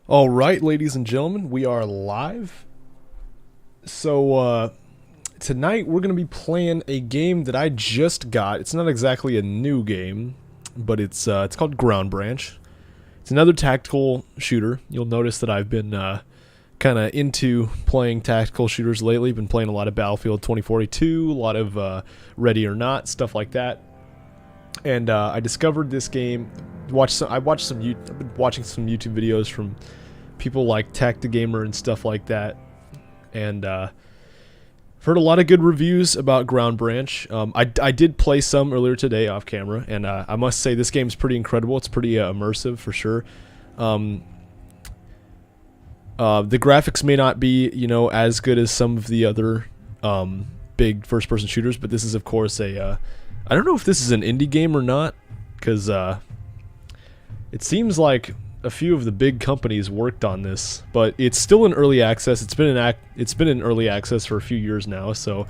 All right, ladies and gentlemen, we are live. So tonight we're going to be playing a game that I just got. It's not exactly a new game, but it's called Ground Branch. It's another tactical shooter. You'll notice that I've been kind of into playing tactical shooters lately. Been playing a lot of Battlefield 2042, a lot of Ready or Not, stuff like that. And I discovered this game. I've been watching some YouTube videos from people like Tactigamer and stuff like that, and heard a lot of good reviews about Ground Branch. I did play some earlier today off camera, and I must say this game's pretty incredible. It's pretty immersive for sure. The graphics may not be, as good as some of the other big first-person shooters, but this is of course a I don't know if this is an indie game or not, because it seems like a few of the big companies worked on this, but it's still in early access. It's been in early access for a few years now, so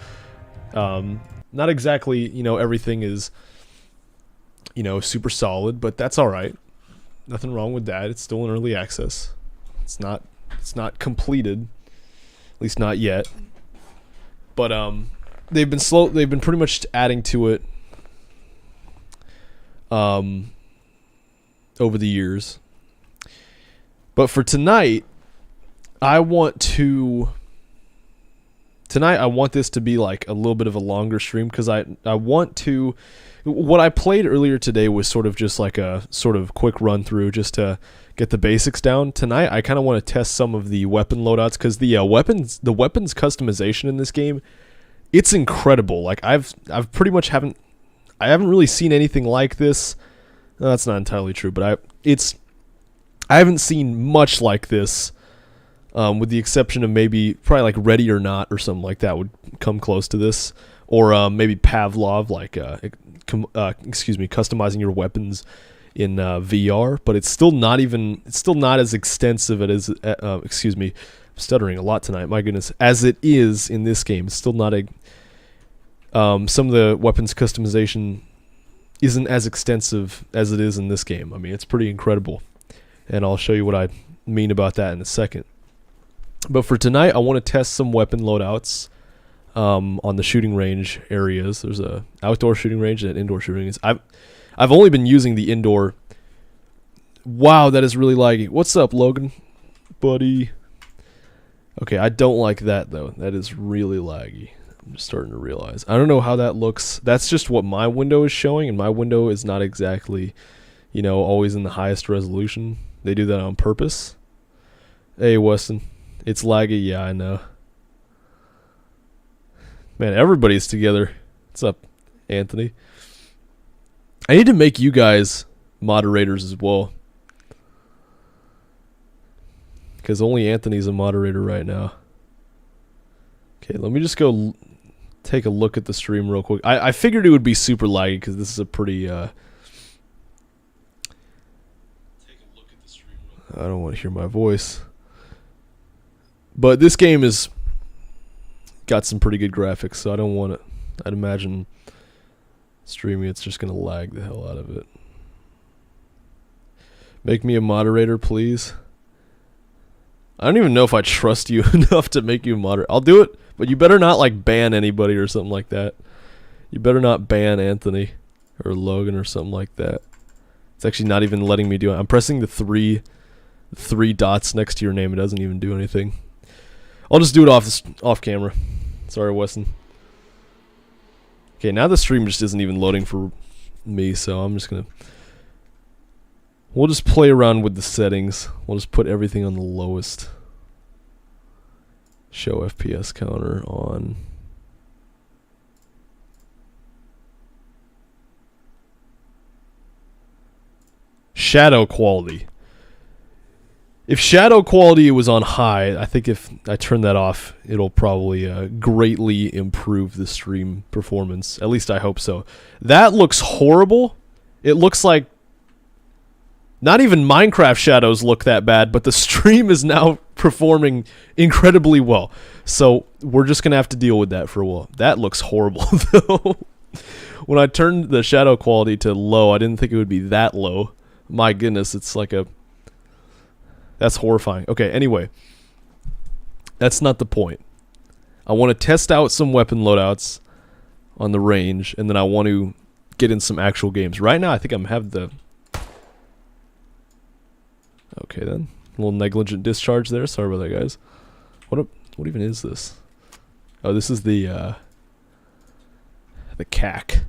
not exactly everything is super solid, but that's all right. Nothing wrong with that. It's still in early access. It's not completed, at least not yet. But they've been pretty much adding to it over the years. But for tonight, I want this to be like a little bit of a longer stream, because I want to. What I played earlier today was sort of just like a sort of quick run through just to get the basics down. Tonight I kind of want to test some of the weapon loadouts, because the weapons customization in this game, it's incredible. Like I've pretty much haven't really seen anything like this. No, that's not entirely true, but I haven't seen much like this, with the exception of probably like Ready or Not or something like that would come close to this, or maybe Pavlov, like customizing your weapons in VR. But it's still not as extensive as I'm stuttering a lot tonight. My goodness, as it is in this game. It's still not some of the weapons customization isn't as extensive as it is in this game. I mean, it's pretty incredible. And I'll show you what I mean about that in a second. But for tonight, I want to test some weapon loadouts on the shooting range areas. There's a outdoor shooting range and an indoor shooting range. I've only been using the indoor. Wow, that is really laggy. What's up, Logan? Buddy. Okay, I don't like that, though. That is really laggy. I'm just starting to realize. I don't know how that looks. That's just what my window is showing, and my window is not exactly, always in the highest resolution. They do that on purpose. Hey, Weston. It's laggy. Yeah, I know. Man, everybody's together. What's up, Anthony? I need to make you guys moderators as well, because only Anthony's a moderator right now. Okay, let me just go take a look at the stream real quick. I figured it would be super laggy, because this is a pretty... I don't want to hear my voice. But this game has got some pretty good graphics, so I don't want it. I'd imagine streaming it's just going to lag the hell out of it. Make me a moderator, please. I don't even know if I trust you enough to make you a moderator. I'll do it, but you better not like ban anybody or something like that. You better not ban Anthony or Logan or something like that. It's actually not even letting me do it. I'm pressing the three dots next to your name. It doesn't even do anything. I'll just do it off camera. Sorry, Weston. Okay, now the stream just isn't even loading for me, so I'm just gonna... We'll just play around with the settings. We'll just put everything on the lowest. Show FPS counter on. Shadow quality. If shadow quality was on high, I think if I turn that off, it'll probably greatly improve the stream performance. At least I hope so. That looks horrible. It looks like not even Minecraft shadows look that bad, but the stream is now performing incredibly well. So we're just going to have to deal with that for a while. That looks horrible, though. When I turned the shadow quality to low, I didn't think it would be that low. My goodness, it's like a... That's horrifying. Okay, anyway. That's not the point. I want to test out some weapon loadouts on the range, and then I want to get in some actual games. Right now, I think I'm have the... Okay, then. A little negligent discharge there. Sorry about that, guys. What even is this? Oh, this is the CAC.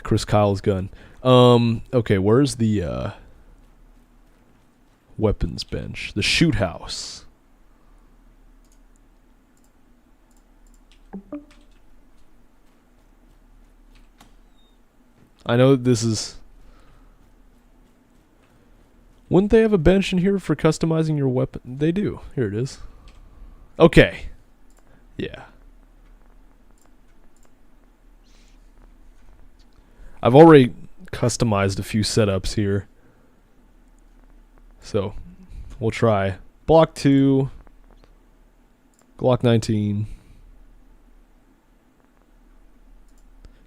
Chris Kyle's gun. Okay, where's the weapons bench? The shoot house. I know this is... Wouldn't they have a bench in here for customizing your weapon? They do. Here it is. Okay. Yeah. I've already customized a few setups here. So, we'll try. Block 2. Glock 19.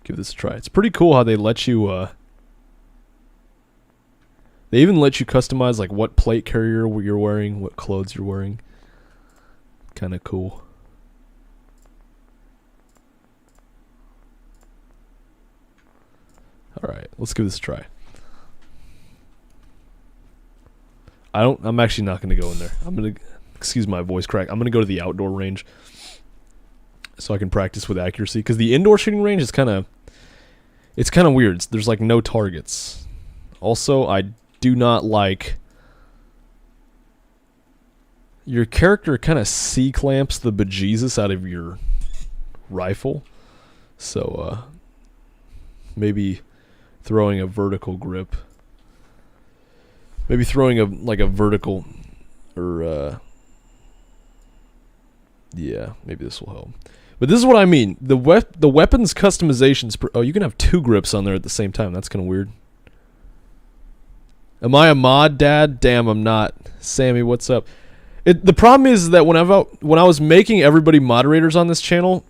Give this a try. It's pretty cool how they let you, they even let you customize like what plate carrier you're wearing, what clothes you're wearing. Kind of cool. Alright, let's give this a try. I'm actually not going to go in there. I'm going to, excuse my voice crack, I'm going to go to the outdoor range so I can practice with accuracy. Because the indoor shooting range is it's kind of weird. There's like no targets. Also, I do not like... Your character kind of C-clamps the bejesus out of your rifle. So, maybe throwing a vertical grip. Maybe throwing a vertical... Or, yeah, maybe this will help. But this is what I mean. The weapons customizations... Oh, you can have 2 grips on there at the same time. That's kind of weird. Am I a mod, Dad? Damn, I'm not. Sammy, what's up? The problem is that when I was making everybody moderators on this channel,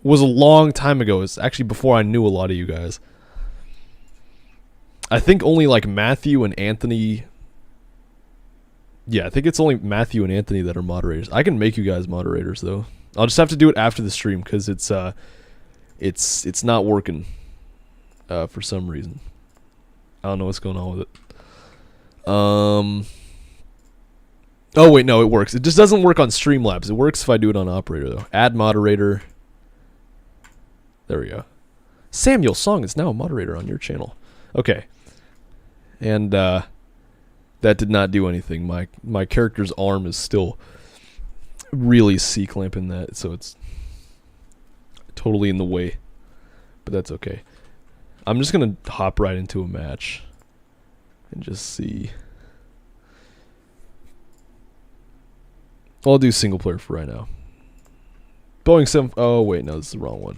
was a long time ago. It's actually before I knew a lot of you guys. I think only like Matthew and Anthony... Yeah, I think it's only Matthew and Anthony that are moderators. I can make you guys moderators, though. I'll just have to do it after the stream, because it's not working for some reason. I don't know what's going on with it. Oh, wait, no, it works. It just doesn't work on Streamlabs. It works if I do it on Operator, though. Add moderator. There we go. Samuel Song is now a moderator on your channel. Okay. And, that did not do anything. My character's arm is still really C-clamping that, so it's totally in the way. But that's okay. I'm just going to hop right into a match and just see. I'll do single player for right now. Boeing 7... Oh, wait, no, this is the wrong one.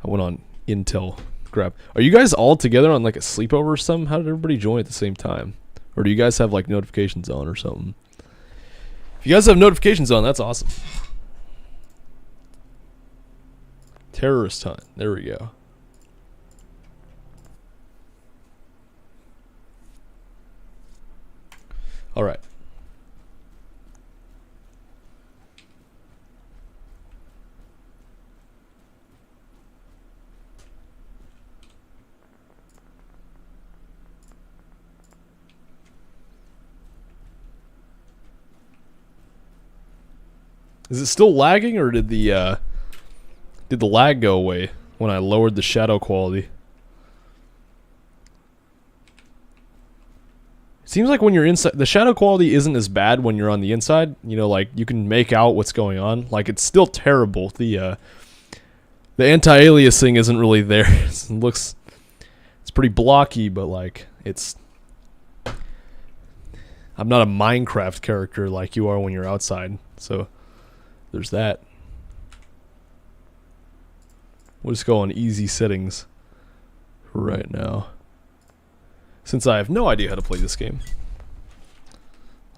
I went on Intel grab. Are you guys all together on like a sleepover or something? How did everybody join at the same time? Or do you guys have like notifications on or something? If you guys have notifications on, that's awesome. Terrorist hunt. There we go. All right. Is it still lagging, or did the lag go away when I lowered the shadow quality? Seems like when you're inside, the shadow quality isn't as bad when you're on the inside. You know, like you can make out what's going on. Like it's still terrible. The anti-aliasing isn't really there. It looks, it's pretty blocky, but like it's. I'm not a Minecraft character like you are when you're outside, so. There's that. We'll just go on easy settings right now. Since I have no idea how to play this game.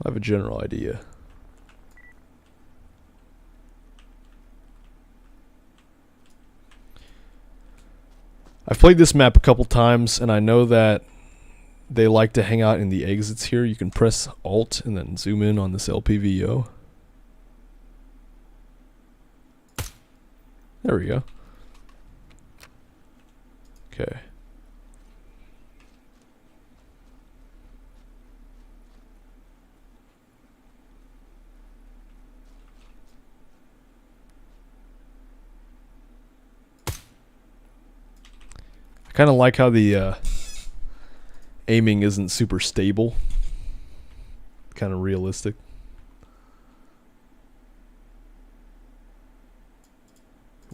I have a general idea. I've played this map a couple times, and I know that they like to hang out in the exits here. You can press Alt and then zoom in on this LPVO. There we go. Okay. I kind of like how the aiming isn't super stable. Kind of realistic.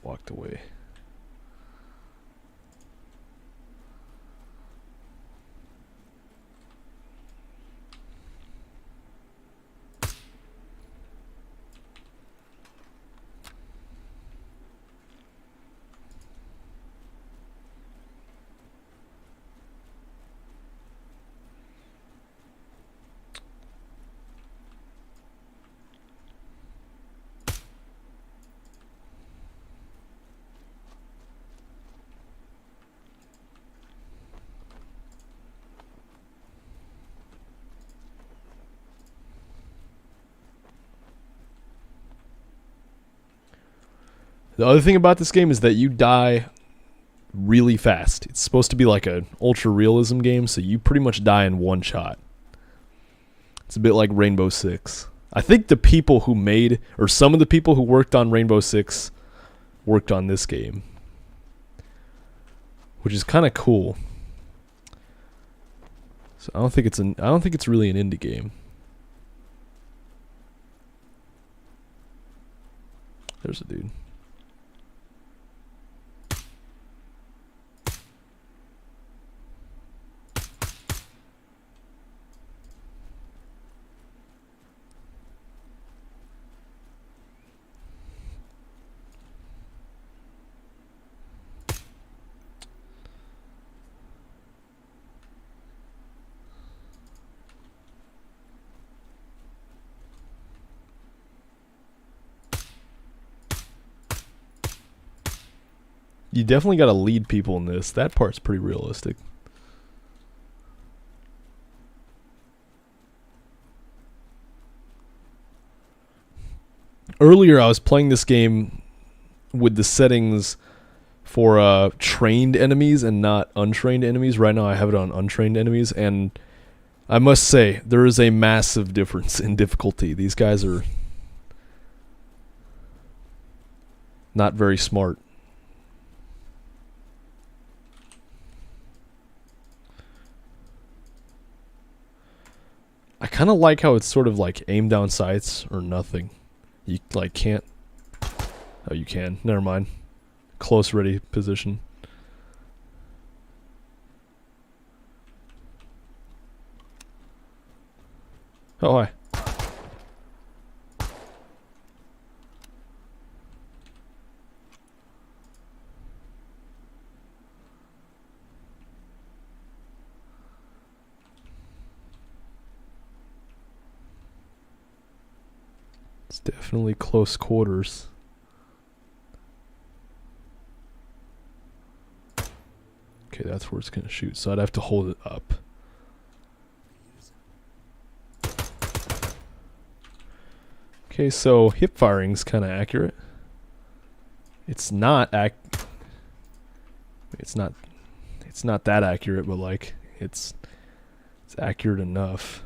Walked away. The other thing about this game is that you die really fast. It's supposed to be like an ultra realism game, so you pretty much die in one shot. It's a bit like Rainbow Six. I think the people who made, or some of the people who worked on Rainbow Six, worked on this game, which is kind of cool. So I don't think it's really an indie game. There's a dude. You definitely got to lead people in this. That part's pretty realistic. Earlier, I was playing this game with the settings for trained enemies and not untrained enemies. Right now, I have it on untrained enemies, and I must say, there is a massive difference in difficulty. These guys are not very smart. I kind of like how it's sort of like aim down sights or nothing. You like can't. Oh, you can. Never mind. Close ready position. Oh, hi. It's definitely close quarters. Okay, that's where it's going to shoot, so I'd have to hold it up. Okay, so hip firing's kind of accurate. It's not it's not that accurate, but like it's accurate enough.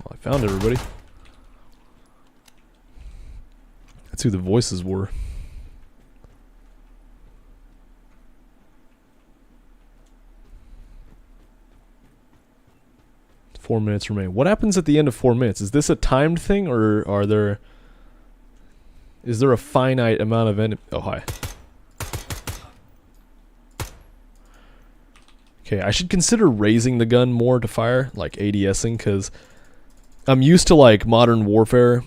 I found everybody. That's who the voices were. 4 minutes remain. What happens at the end of 4 minutes? Is this a timed thing, or is there a finite amount of enemy? Oh, hi. Okay, I should consider raising the gun more to fire, like ADSing, because I'm used to like Modern Warfare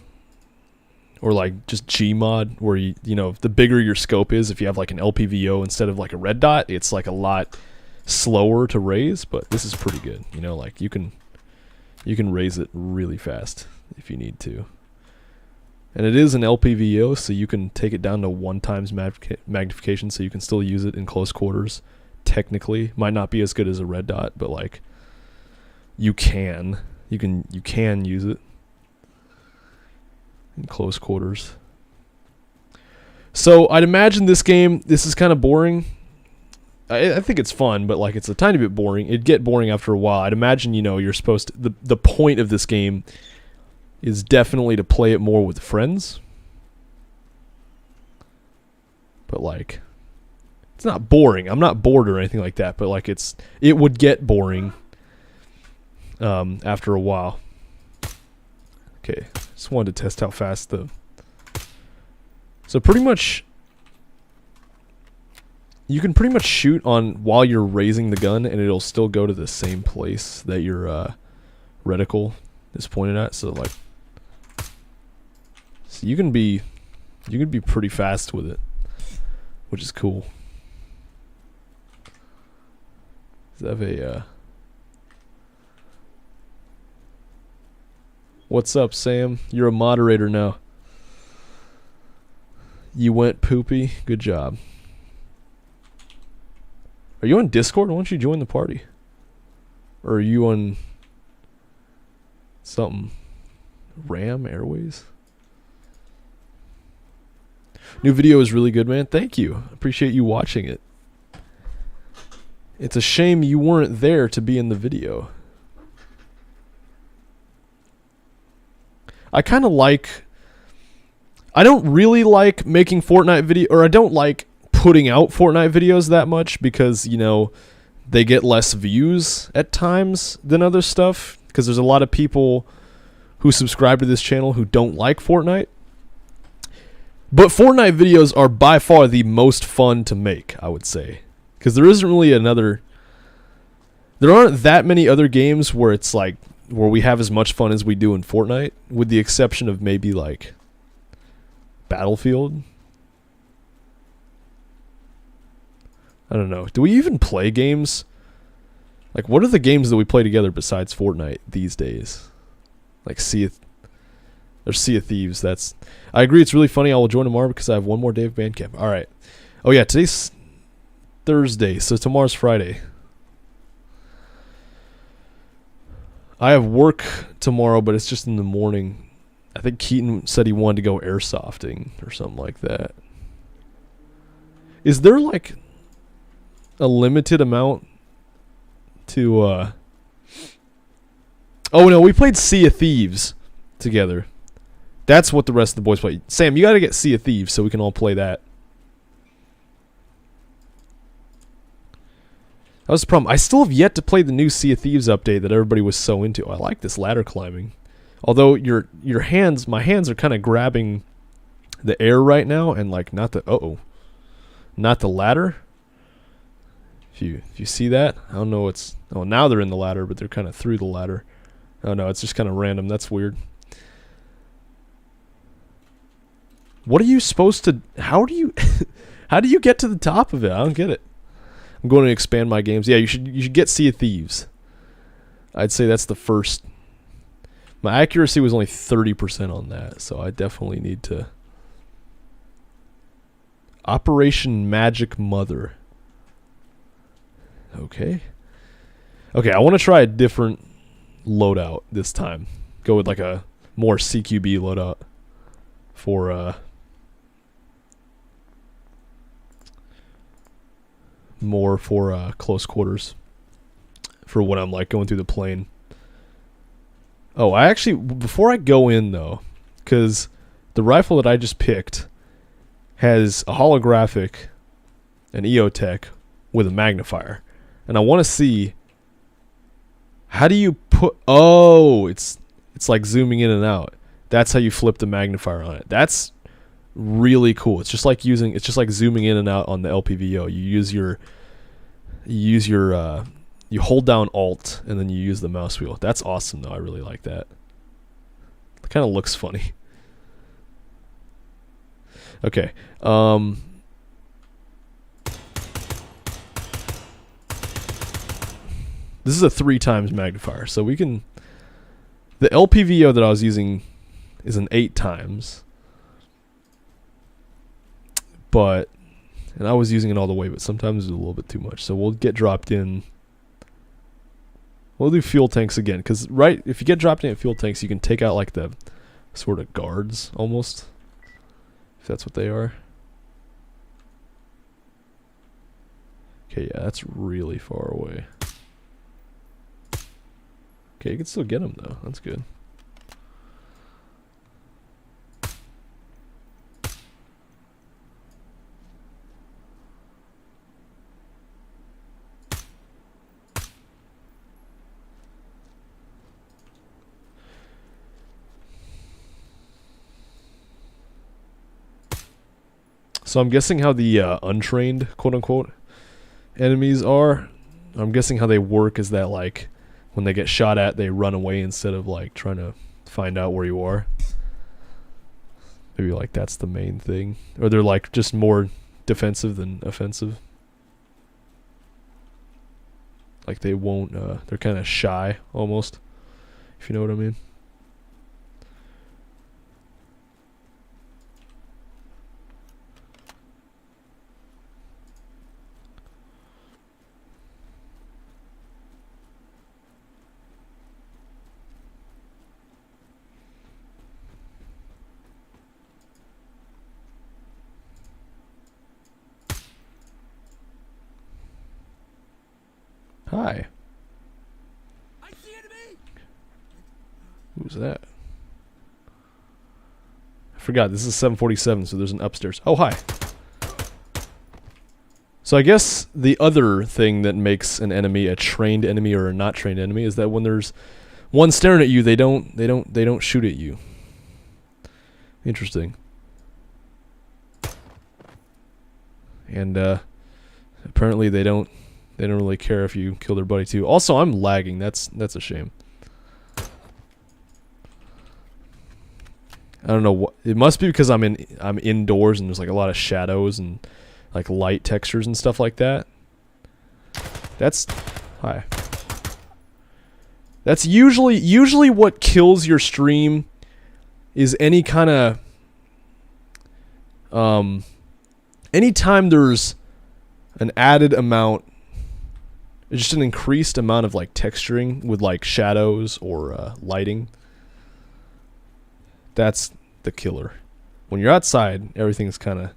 or like just Gmod, where you know, the bigger your scope is, if you have like an LPVO instead of like a red dot, it's like a lot slower to raise, but this is pretty good. You know, like you can raise it really fast if you need to. And it is an LPVO, so you can take it down to 1x magnification, so you can still use it in close quarters. Technically, might not be as good as a red dot, but like you can use it in close quarters. So I'd imagine this is kind of boring. I think it's fun, but like it's a tiny bit boring. It'd get boring after a while. I'd imagine, you know, you're supposed to, the point of this game is definitely to play it more with friends. But like, it's not boring. I'm not bored or anything like that, but like it would get boring after a while. Okay, just wanted to test how fast so pretty much you can pretty much shoot on while you're raising the gun, and it'll still go to the same place that your reticle is pointed at. So like, so you can be pretty fast with it, which is cool. Does it have a what's up, Sam? You're a moderator now. You went poopy. Good job. Are you on Discord? Why don't you join the party? Or are you on something? RAM Airways? New video is really good, man. Thank you. Appreciate you watching it. It's a shame you weren't there to be in the video. I kind of like... I don't really like making Fortnite video... Or I don't like putting out Fortnite videos that much because, you know, they get less views at times than other stuff. Because there's a lot of people who subscribe to this channel who don't like Fortnite. But Fortnite videos are by far the most fun to make, I would say. Because there isn't really another... There aren't that many other games where it's like... Where we have as much fun as we do in Fortnite. With the exception of maybe like... Battlefield. I don't know. Do we even play games? Like, what are the games that we play together besides Fortnite these days? Like Sea of Thieves. That's... I agree, it's really funny. I will join tomorrow because I have one more day of Bandcamp. Alright. Oh yeah, today's Thursday, so tomorrow's Friday. I have work tomorrow, but it's just in the morning. I think Keaton said he wanted to go airsofting or something like that. Is there like a limited amount to Oh no, we played Sea of Thieves together. That's what the rest of the boys play. Sam, you gotta get Sea of Thieves so we can all play that. That was the problem. I still have yet to play the new Sea of Thieves update that everybody was so into. I like this ladder climbing. Although your hands, my hands are kind of grabbing the air right now, and like not the not the ladder. If you see that, I don't know what's... Oh, now they're in the ladder, but they're kind of through the ladder. Oh no, it's just kind of random. That's weird. What are you supposed to... How do you... How do you get to the top of it? I don't get it. I'm going to expand my games. Yeah, you should get Sea of Thieves. I'd say that's the first... My accuracy was only 30% on that, so I definitely need to... Operation Magic Mother. Okay. Okay, I want to try a different loadout this time. Go with like a more CQB loadout for more for close quarters for when I'm like going through the plane. Oh, I actually, before I go in though, because the rifle that I just picked has a holographic, an EOTech with a magnifier. And I want to see, how do you put... Oh, it's like zooming in and out. That's how you flip the magnifier on it. That's really cool. It's just like zooming in and out on the LPVO. You hold down Alt and then you use the mouse wheel. That's awesome though. I really like that. It kind of looks funny. Okay. This is a 3 times magnifier, so we can... The LPVO that I was using is an 8 times. But... And I was using it all the way, but sometimes it's a little bit too much. So we'll get dropped in... We'll do fuel tanks again, because if you get dropped in at fuel tanks, you can take out like the sort of guards, almost. If that's what they are. Okay, yeah, that's really far away. Okay, you can still get them though. That's good. So I'm guessing how the untrained, quote-unquote, enemies are. I'm guessing how they work is that, like, when they get shot at, they run away instead of, like, trying to find out where you are. Maybe, like, that's the main thing. Or they're, like, just more defensive than offensive. Like, they won't, they're kind of shy, almost, if you know what I mean. Hi. I see enemy. Who's that? I forgot, this is 747, so there's an upstairs. Oh, hi. So I guess the other thing that makes an enemy a trained enemy or a not trained enemy is that when there's one staring at you, they don't shoot at you. Interesting. And apparently they don't really care if you kill their buddy too. Also, I'm lagging. That's a shame. I don't know what it must be, because I'm indoors and there's like a lot of shadows and like light textures and stuff like that. That's hi. That's usually what kills your stream is any kind of anytime there's an added amount, just an increased amount of like texturing with like shadows or lighting. That's the killer. When you're outside, everything's kind of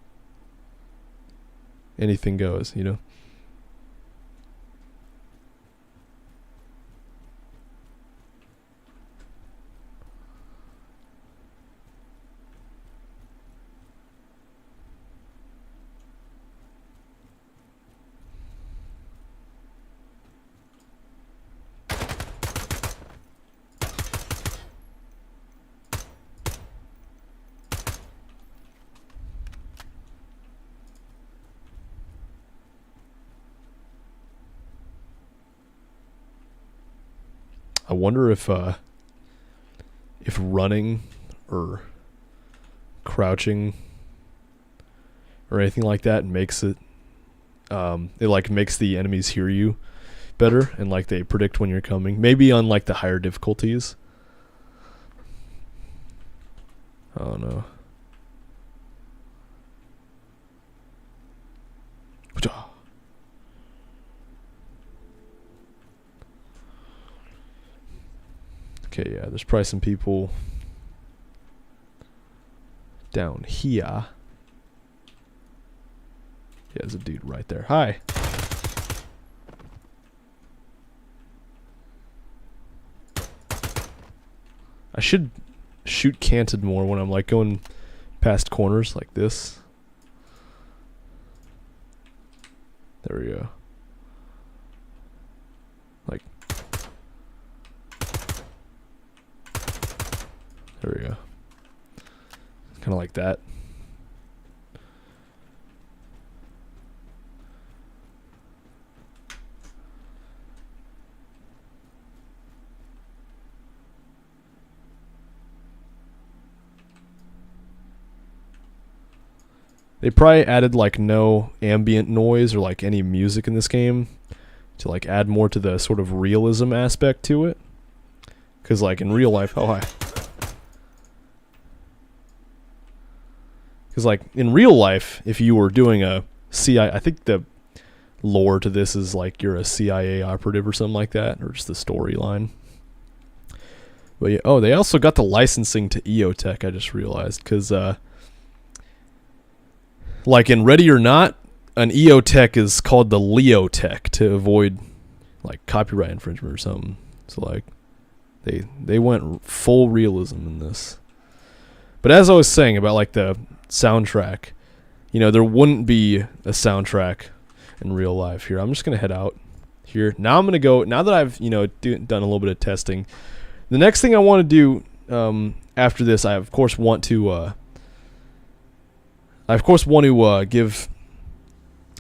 anything goes, you know. I wonder if running or crouching or anything like that makes it like makes the enemies hear you better and like they predict when you're coming. Maybe on like the higher difficulties. I don't know. Okay, yeah, there's probably some people down here. Yeah, there's a dude right there. Hi. I should shoot canted more when I'm like going past corners like this. There we go. Like There we go. Kind of like that. They probably added like no ambient noise or like any music in this game to like add more to the sort of realism aspect to it. Cause like in real life, oh hi. Cause like in real life, if you were doing a CIA, I think the lore to this is like you're a CIA operative or something like that, or just the storyline. But yeah, oh, they also got the licensing to EOTech. I just realized because like in Ready or Not, an EOTech is called the Leotech to avoid like copyright infringement or something. So like they went full realism in this. But as I was saying about like the soundtrack, you know, there wouldn't be a soundtrack in real life here. I'm just gonna head out here. Now I'm gonna go. Now that I've done a little bit of testing, the next thing I want to do after this, I of course want to give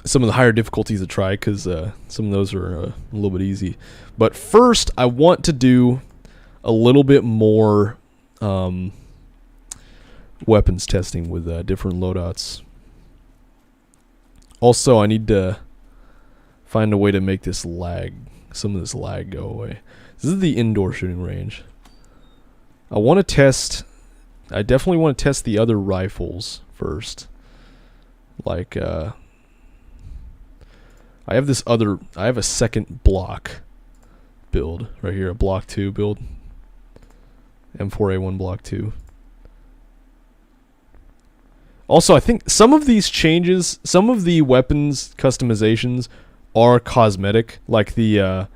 some of the higher difficulties a try because some of those are a little bit easy. But first, I want to do a little bit more weapons testing with different loadouts. Also, I need to find a way to make some of this lag go away. This is the indoor shooting range. I definitely want to test the other rifles first. Like, I have a second block build right here, a block 2 build. M4A1 block 2. Also, I think some of these changes, some of the weapons customizations are cosmetic. Like the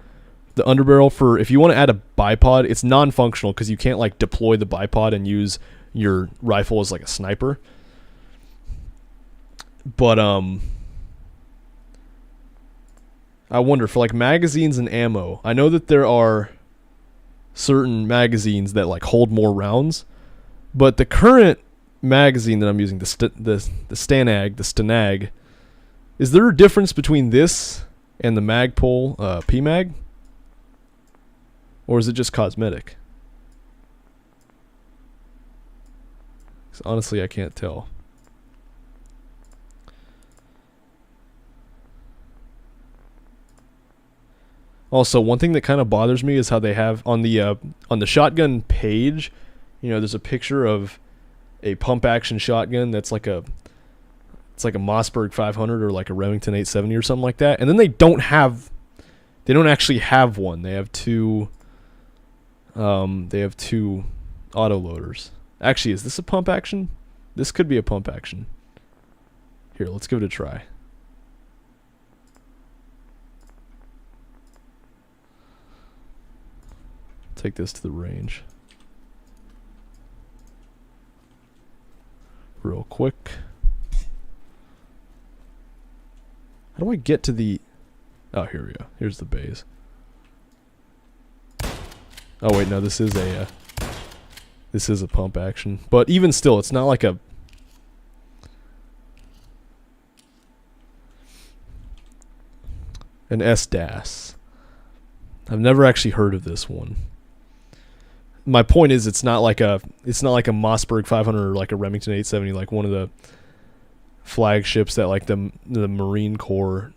underbarrel for, if you want to add a bipod, it's non-functional because you can't like deploy the bipod and use your rifle as like a sniper. But I wonder for like magazines and ammo. I know that there are certain magazines that like hold more rounds, but the current magazine that I'm using, the Stanag, is there a difference between this and the Magpul PMag, or is it just cosmetic? 'Cause honestly, I can't tell. Also, one thing that kind of bothers me is how they have on the shotgun page, there's a picture of a pump action shotgun that's like a Mossberg 500 or like a Remington 870 or something like that, and then they don't actually have one. They have two autoloaders. Actually, is this a pump action? This could be a pump action. Here, let's give it a try. Take this to the range real quick. How do I get to the... Oh, here we go. Here's the bays. Oh wait, no, this is a pump action. But even still, it's not like an S-DAS. I've never actually heard of this one. My point is, it's not like a Mossberg 500 or like a Remington 870, like one of the flagships that like the Marine Corps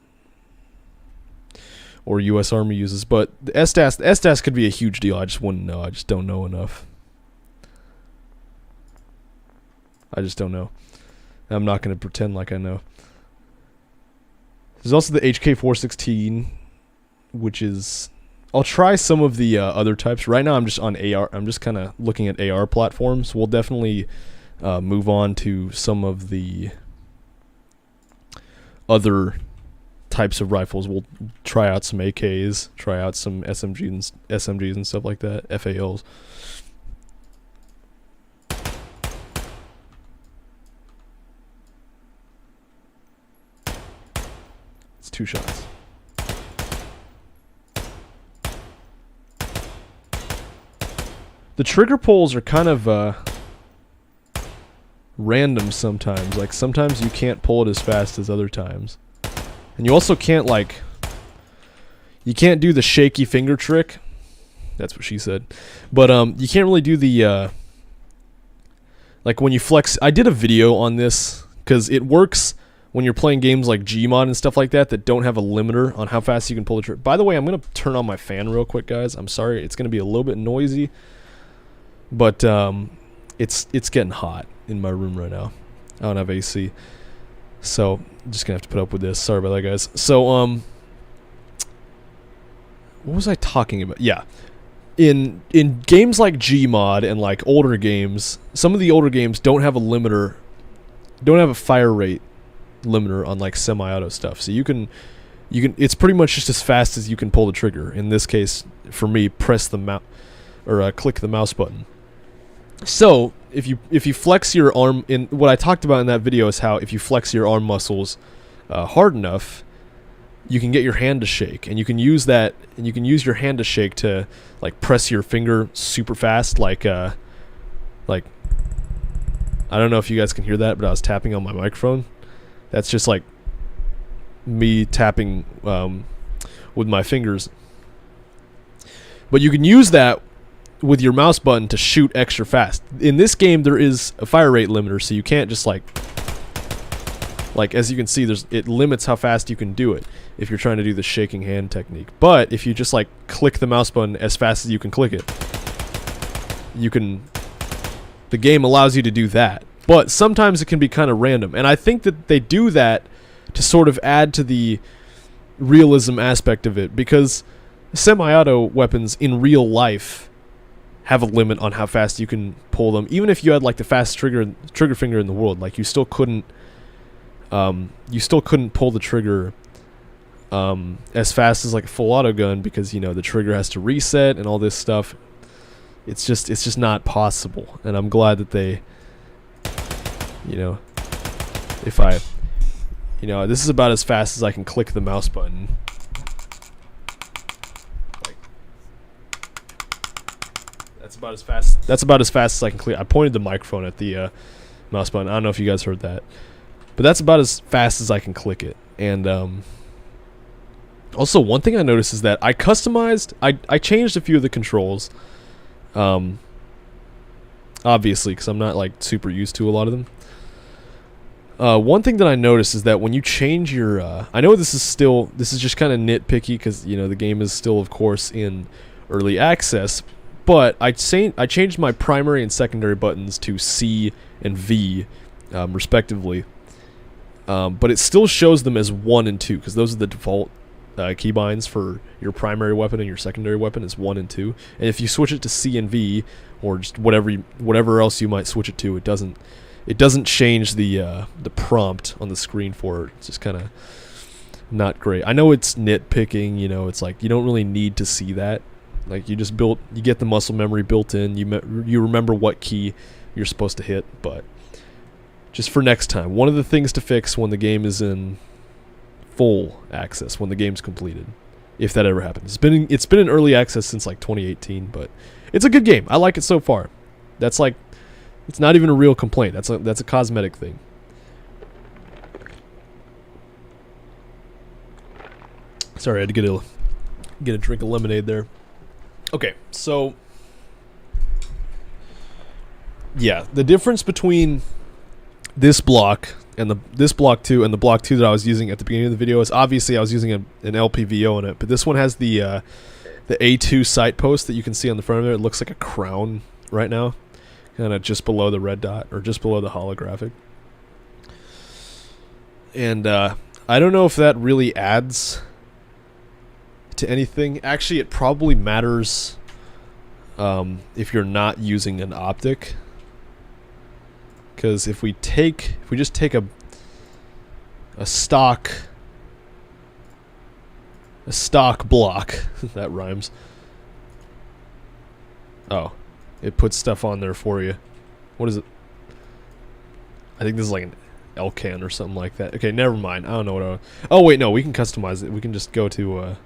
or U.S. Army uses. But the S-DAS could be a huge deal. I just wouldn't know. I just don't know enough. I just don't know. I'm not going to pretend like I know. There's also the HK416, which is... I'll try some of the other types. Right now I'm just on AR. I'm just kind of looking at AR platforms. We'll definitely move on to some of the other types of rifles. We'll try out some AKs, try out some SMGs and stuff like that, FALs. It's 2 shots. the trigger pulls are kind of random sometimes. Like sometimes you can't pull it as fast as other times. And you also can't like, you can't do the shaky finger trick. That's what she said. But you can't really do the like when you flex. I did a video on this because it works when you're playing games like Gmod and stuff like that don't have a limiter on how fast you can pull the trigger. By the way, I'm gonna turn on my fan real quick, guys. I'm sorry, it's gonna be a little bit noisy, but it's getting hot in my room right now. I don't have AC, so I'm just gonna have to put up with this. Sorry about that, guys. So what was I talking about? Yeah. In games like Gmod and like older games, some of the older games don't have a limiter, don't have a fire rate limiter on like semi-auto stuff. So you can it's pretty much just as fast as you can pull the trigger. In this case, for me, press the mouse or click the mouse button. So if you flex your arm, in what I talked about in that video is how if you flex your arm muscles hard enough, you can get your hand to shake, and you can use that, and you can use your hand to shake to like press your finger super fast, like I don't know if you guys can hear that, but I was tapping on my microphone. That's just like me tapping with my fingers. But you can use that with your mouse button to shoot extra fast. In this game, there is a fire rate limiter, so you can't just like as you can see, it limits how fast you can do it if you're trying to do the shaking hand technique. But if you just like click the mouse button as fast as you can click it, the game allows you to do that. But sometimes it can be kind of random, and I think that they do that to sort of add to the realism aspect of it, because semi-auto weapons in real life have a limit on how fast you can pull them. Even if you had like the fastest trigger finger in the world, like you still couldn't pull the trigger as fast as like a full auto gun, because you know the trigger has to reset and all this stuff. It's just not possible, and I'm glad that they, you know, this is about as fast as I can click the mouse button. That's about as fast as I can click. I pointed the microphone at the mouse button. I don't know if you guys heard that, but that's about as fast as I can click it. And also, one thing I noticed is that I changed a few of the controls. Obviously, because I'm not like super used to a lot of them. One thing that I noticed is that when you change your, I know this is just kind of nitpicky because you know the game is still, of course, in early access. But I changed my primary and secondary buttons to C and V, respectively. But it still shows them as 1 and 2 because those are the default keybinds for your primary weapon, and your secondary weapon is 1 and 2. And if you switch it to C and V, or just whatever else you might switch it to, it doesn't change the prompt on the screen for it. It's just kind of not great. I know it's nitpicking, you know, it's like you don't really need to see that. Like you get the muscle memory built in. You remember what key you're supposed to hit, but just for next time, one of the things to fix when the game is in full access, when the game's completed, if that ever happens. It's been in early access since like 2018, but it's a good game. I like it so far. That's like, it's not even a real complaint. That's a cosmetic thing. Sorry, I had to get a drink of lemonade there. Okay, so yeah, the difference between this block and this block 2 and the block 2 that I was using at the beginning of the video is obviously I was using an LPVO on it, but this one has the A2 sight post that you can see on the front of it. It looks like a crown right now, kind of just below the red dot, or just below the holographic. And I don't know if that really adds to anything. Actually, it probably matters if you're not using an optic, because if we just take a stock block that rhymes. Oh, it puts stuff on there for you. What is it? I think this is like an Elcan or something like that. Okay, never mind. I don't know what oh wait, no, we can customize it. We can just go to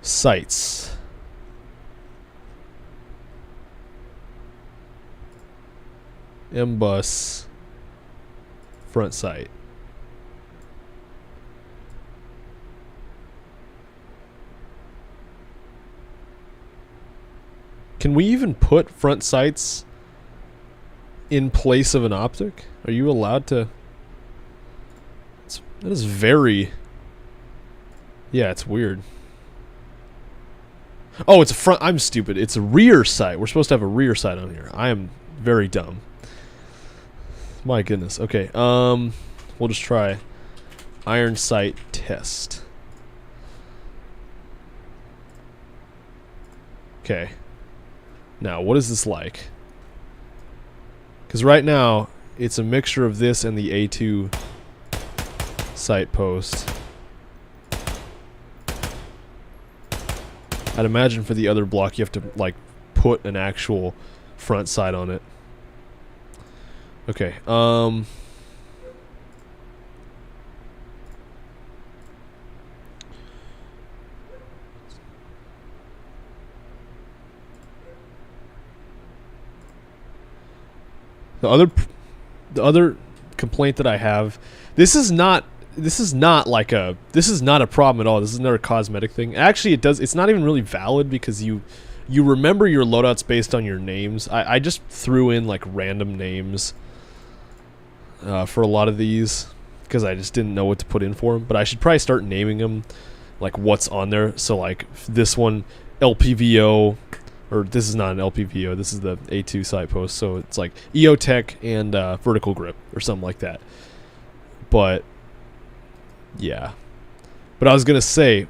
Sights. M-bus. Front sight. Can we even put front sights in place of an optic? Are you allowed to? That is very... Yeah, it's weird. Oh, it's a front... I'm stupid. It's a rear sight. We're supposed to have a rear sight on here. I am very dumb. My goodness. Okay, we'll just try iron sight test. Okay. Now, what is this like? Because right now, it's a mixture of this and the A2 sight post. I'd imagine for the other block, you have to, like, put an actual front sight on it. Okay, the other complaint that I have, this is not like a, this is not a problem at all. This is another cosmetic thing. Actually, it's not even really valid because you remember your loadouts based on your names. I just threw in like random names for a lot of these because I just didn't know what to put in for them. But I should probably start naming them like what's on there. So like this one, LPVO. Or this is not an LPVO, this is the A2 sight post, so it's like EOTech and vertical grip or something like that. But yeah. But I was gonna say,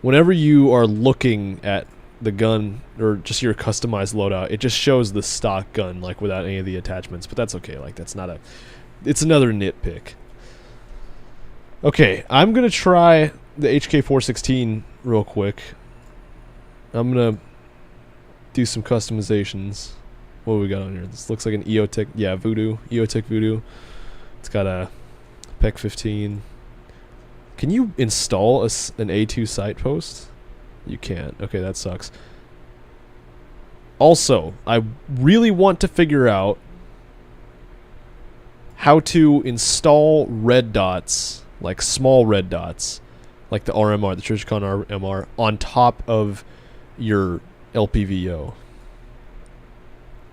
whenever you are looking at the gun or just your customized loadout, it just shows the stock gun like without any of the attachments. But that's okay, like that's not a, it's another nitpick. Okay, I'm gonna try the HK416 real quick. I'm gonna do some customizations. What do we got on here? This looks like an EOTech, yeah, Voodoo, EOTech Voodoo. It's got a PEC 15. Can you install an A2 sight post? You can't. Okay, that sucks. Also, I really want to figure out how to install red dots, like small red dots, like the RMR, the Trijicon RMR, on top of your LPVO.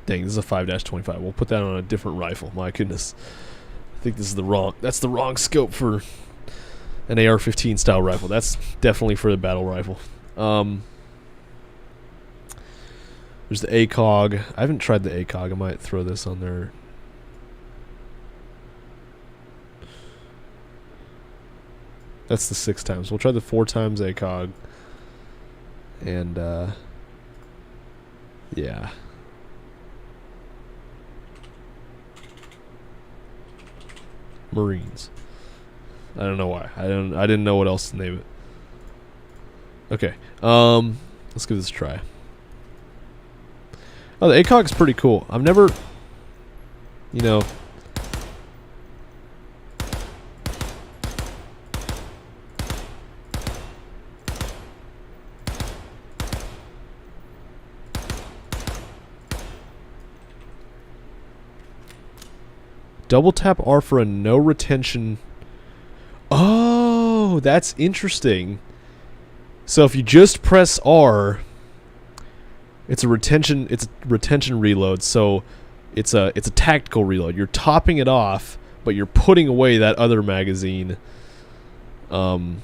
Dang, this is a 5-25. We'll put that on a different rifle. My goodness. I think this is that's the wrong scope for an AR-15 style rifle. That's definitely for the battle rifle. There's the ACOG. I haven't tried the ACOG. I might throw this on there. That's the 6 times. We'll try the 4 times ACOG. And, yeah. Marines. I don't know why. I didn't know what else to name it. Okay. Let's give this a try. Oh, the ACOG is pretty cool. I've never, you know, double tap R for a no retention. Oh, that's interesting. So if you just press R, it's a retention reload. So it's a tactical reload. You're topping it off, but you're putting away that other magazine. You're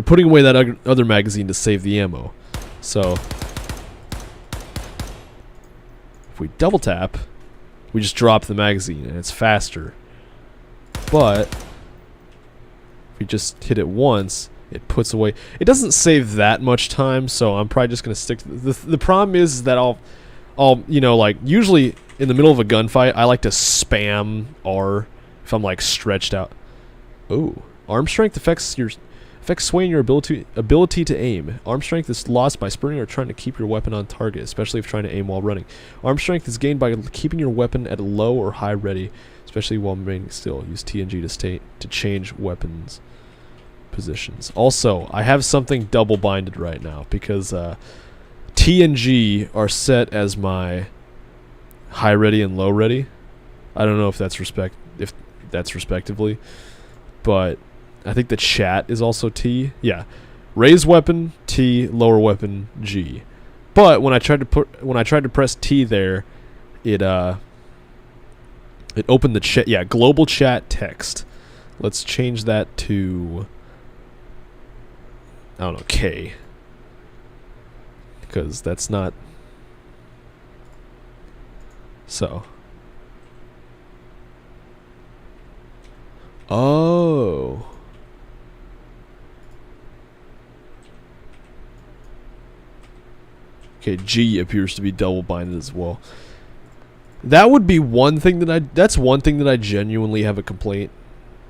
putting away that other magazine to save the ammo. So if we double tap, we just drop the magazine and it's faster. But if we just hit it once, it puts away. It doesn't save that much time, so I'm probably just gonna stick to the problem is that I'll you know, like usually in the middle of a gunfight I like to spam R if I'm like stretched out. Oh, arm strength affects swaying your ability to aim. Arm strength is lost by sprinting or trying to keep your weapon on target, especially if trying to aim while running. Arm strength is gained by keeping your weapon at low or high ready, especially while remaining still. Use TNG to change weapons. positions. Also, I have something double binded right now because T and G are set as my high ready and low ready. I don't know if that's respectively, but I think the chat is also T. Yeah, raise weapon T, lower weapon G. But when I tried to press T there, it opened the chat. Yeah, global chat text. Let's change that to, I don't know, K, because that's not so. Oh. Okay, G appears to be double binded as well. That would be one thing that's one thing that I genuinely have a complaint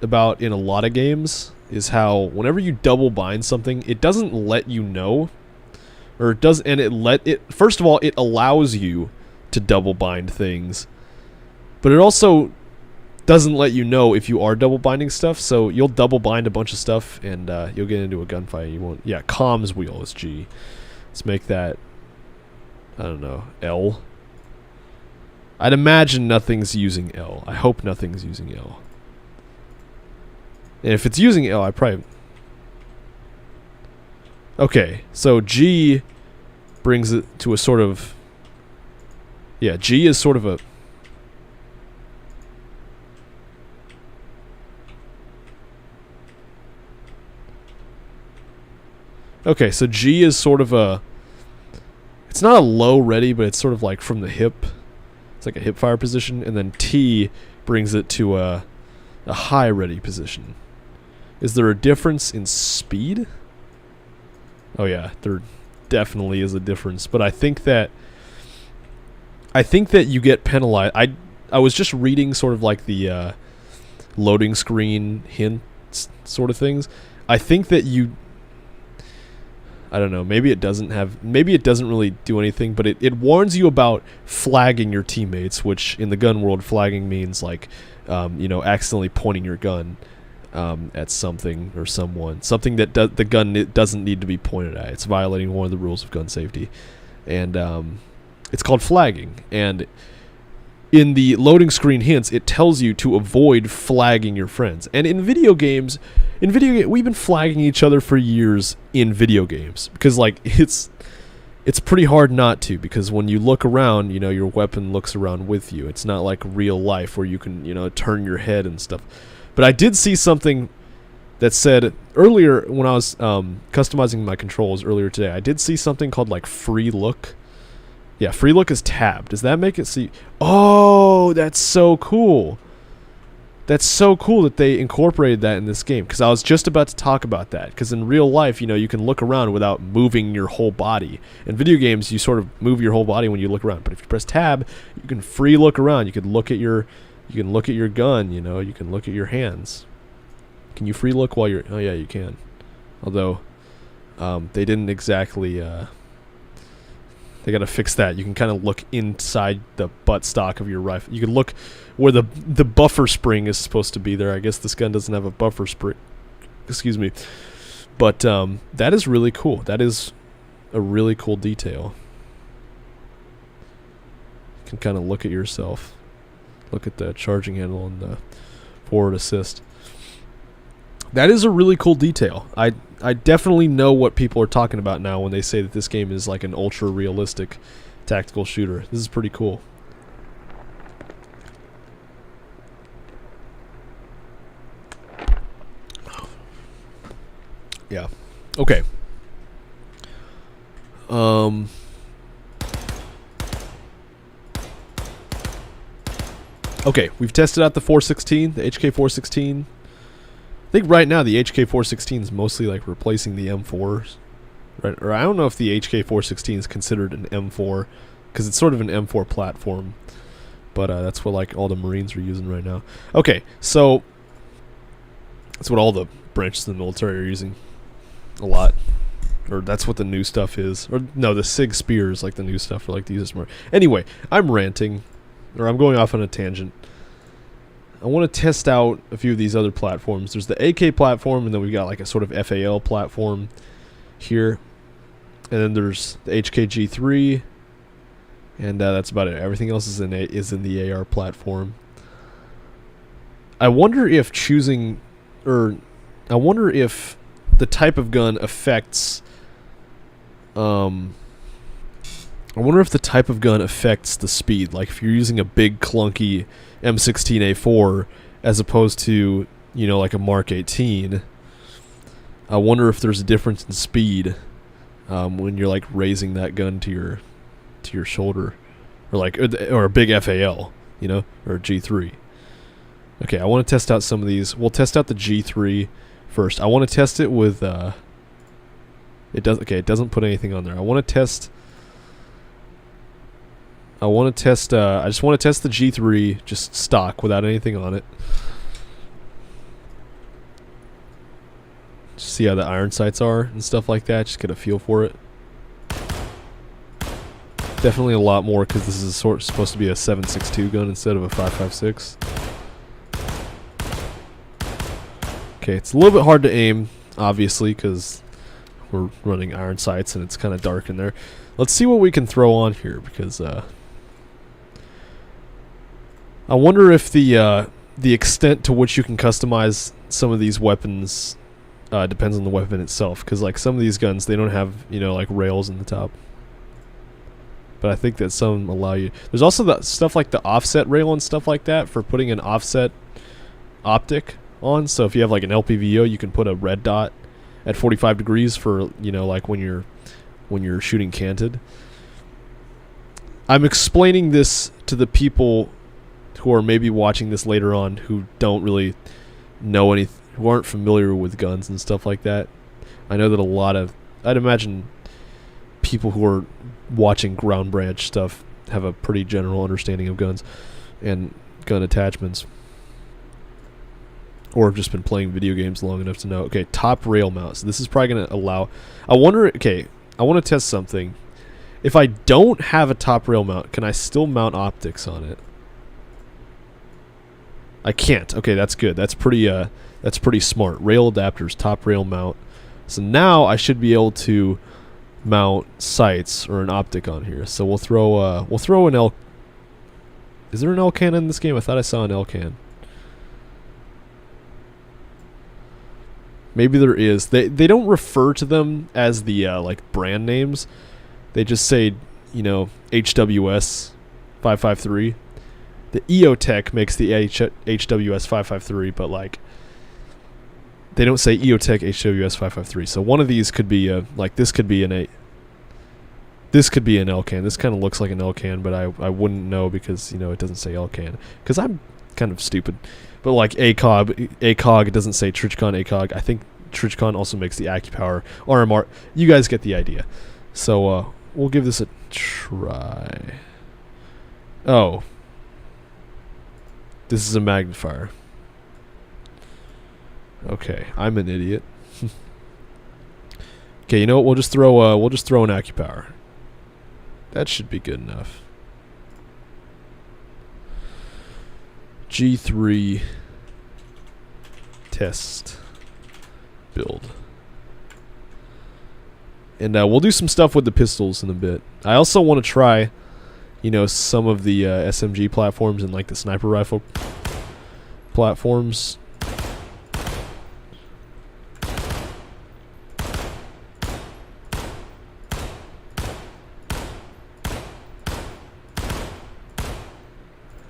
about in a lot of games, is how whenever you double bind something, it doesn't let you know, or it does, and first of all, it allows you to double bind things, but it also doesn't let you know if you are double binding stuff. So you'll double bind a bunch of stuff and you'll get into a gunfight. You won't. Yeah, comms wheel is G. Let's make that, I don't know, L. I'd imagine nothing's using L. I hope nothing's using L. And if it's using L, I probably... Okay, so G brings it to a sort of... Yeah, G is sort of a... Okay, so G is sort of a... It's not a low ready, but it's sort of like from the hip. It's like a hip fire position. And then T brings it to a high ready position. Is there a difference in speed? Oh yeah, there definitely is a difference. But I think that you get penalized. I was just reading sort of like the loading screen hints sort of things. I think that I don't know, maybe it doesn't really do anything, but it warns you about flagging your teammates, which in the gun world, flagging means like, accidentally pointing your gun at something or someone. Something that the gun doesn't need to be pointed at. It's violating one of the rules of gun safety. And it's called flagging. And in the loading screen hints, it tells you to avoid flagging your friends. And in video games, we've been flagging each other for years in video games, because like it's pretty hard not to, because when you look around, your weapon looks around with you. It's not like real life where you can, turn your head and stuff. But I did see something that said earlier when I was customizing my controls earlier today, I did see something called like free look. Yeah, free look is tab. Does that make it see? Oh, that's so cool. That's so cool that they incorporated that in this game, because I was just about to talk about that. Because in real life, you can look around without moving your whole body. In video games, you sort of move your whole body when you look around. But if you press tab, you can free look around. You can look at your gun. You can look at your hands. Can you free look while you're? Oh yeah, you can. Although they didn't exactly. They gotta fix that. You can kind of look inside the buttstock of your rifle. You can look where the buffer spring is supposed to be there. I guess this gun doesn't have a buffer spring. Excuse me. But that is really cool. That is a really cool detail. You can kind of look at yourself. Look at the charging handle and the forward assist. That is a really cool detail. I definitely know what people are talking about now when they say that this game is like an ultra realistic tactical shooter. This is pretty cool. Yeah. Okay. Okay, we've tested out the 416, the HK416. I think right now the HK416 is mostly like replacing the M4s, right? Or I don't know if the HK416 is considered an M4, because it's sort of an M4 platform, but that's what like all the Marines are using right now. Okay, so that's what all the branches of the military are using a lot, or that's what the new stuff is. Or no, the SIG Spear is like the new stuff for like the use more. Anyway, I'm ranting, or I'm going off on a tangent. to test out a few of these other platforms. There's the AK platform, and then we've got like a sort of FAL platform here, and then there's the HKG3, and that's about it. Everything else is in the AR platform. I wonder if the type of gun affects. I wonder if the type of gun affects the speed. Like if you're using a big clunky M16A4 as opposed to, you know, like a Mark 18. I wonder if there's a difference in speed when you're like raising that gun to your shoulder, or a big FAL, you know, or a G3. Okay, I want to test out some of these. We'll test out the G3 first. I want to test it with it doesn't put anything on there. I just want to test the G3 just stock without anything on it. Just see how the iron sights are and stuff like that. Just get a feel for it. Definitely a lot more because this is supposed to be a 7.62 gun instead of a 5.56. Okay, it's a little bit hard to aim, obviously, because we're running iron sights and it's kind of dark in there. Let's see what we can throw on here, because I wonder if the extent to which you can customize some of these weapons depends on the weapon itself. Because like some of these guns, they don't have, you know, like rails in the top. But I think that some allow you. There's also the stuff like the offset rail and stuff like that for putting an offset optic on. So if you have like an LPVO, you can put a red dot at 45 degrees for, you know, like when you're shooting canted. I'm explaining this to the people who are maybe watching this later on who don't really know anything, who aren't familiar with guns and stuff like that. I know that I'd imagine people who are watching Ground Branch stuff have a pretty general understanding of guns and gun attachments, or have just been playing video games long enough to know. Okay, top rail mount. So this is probably going to allow. I want to test something. If I don't have a top rail mount, can I still mount optics on it? I can't. Okay, that's good. That's pretty smart. Rail adapters, top rail mount. So now I should be able to mount sights or an optic on here. So we'll throw an L. Is there an L can in this game? I thought I saw an L can. Maybe there is. They don't refer to them as the like brand names. They just say, you know, HWS 553. The EOTech makes the HWS 553, but like they don't say EOTech HWS 553. So one of these could be like this could be an L-can. This kind of looks like an L-can, but I wouldn't know because, you know, it doesn't say L-can. Because I'm kind of stupid. But like ACOG, it doesn't say Trichcon ACOG. I think Trichcon also makes the AccuPower RMR. You guys get the idea. So we'll give this a try. Oh. This is a magnifier. Okay, I'm an idiot. Okay, you know what? We'll just throw an AccuPower. That should be good enough. G3 test build. And we'll do some stuff with the pistols in a bit. I also want to try, you know, some of the SMG platforms and like the sniper rifle platforms.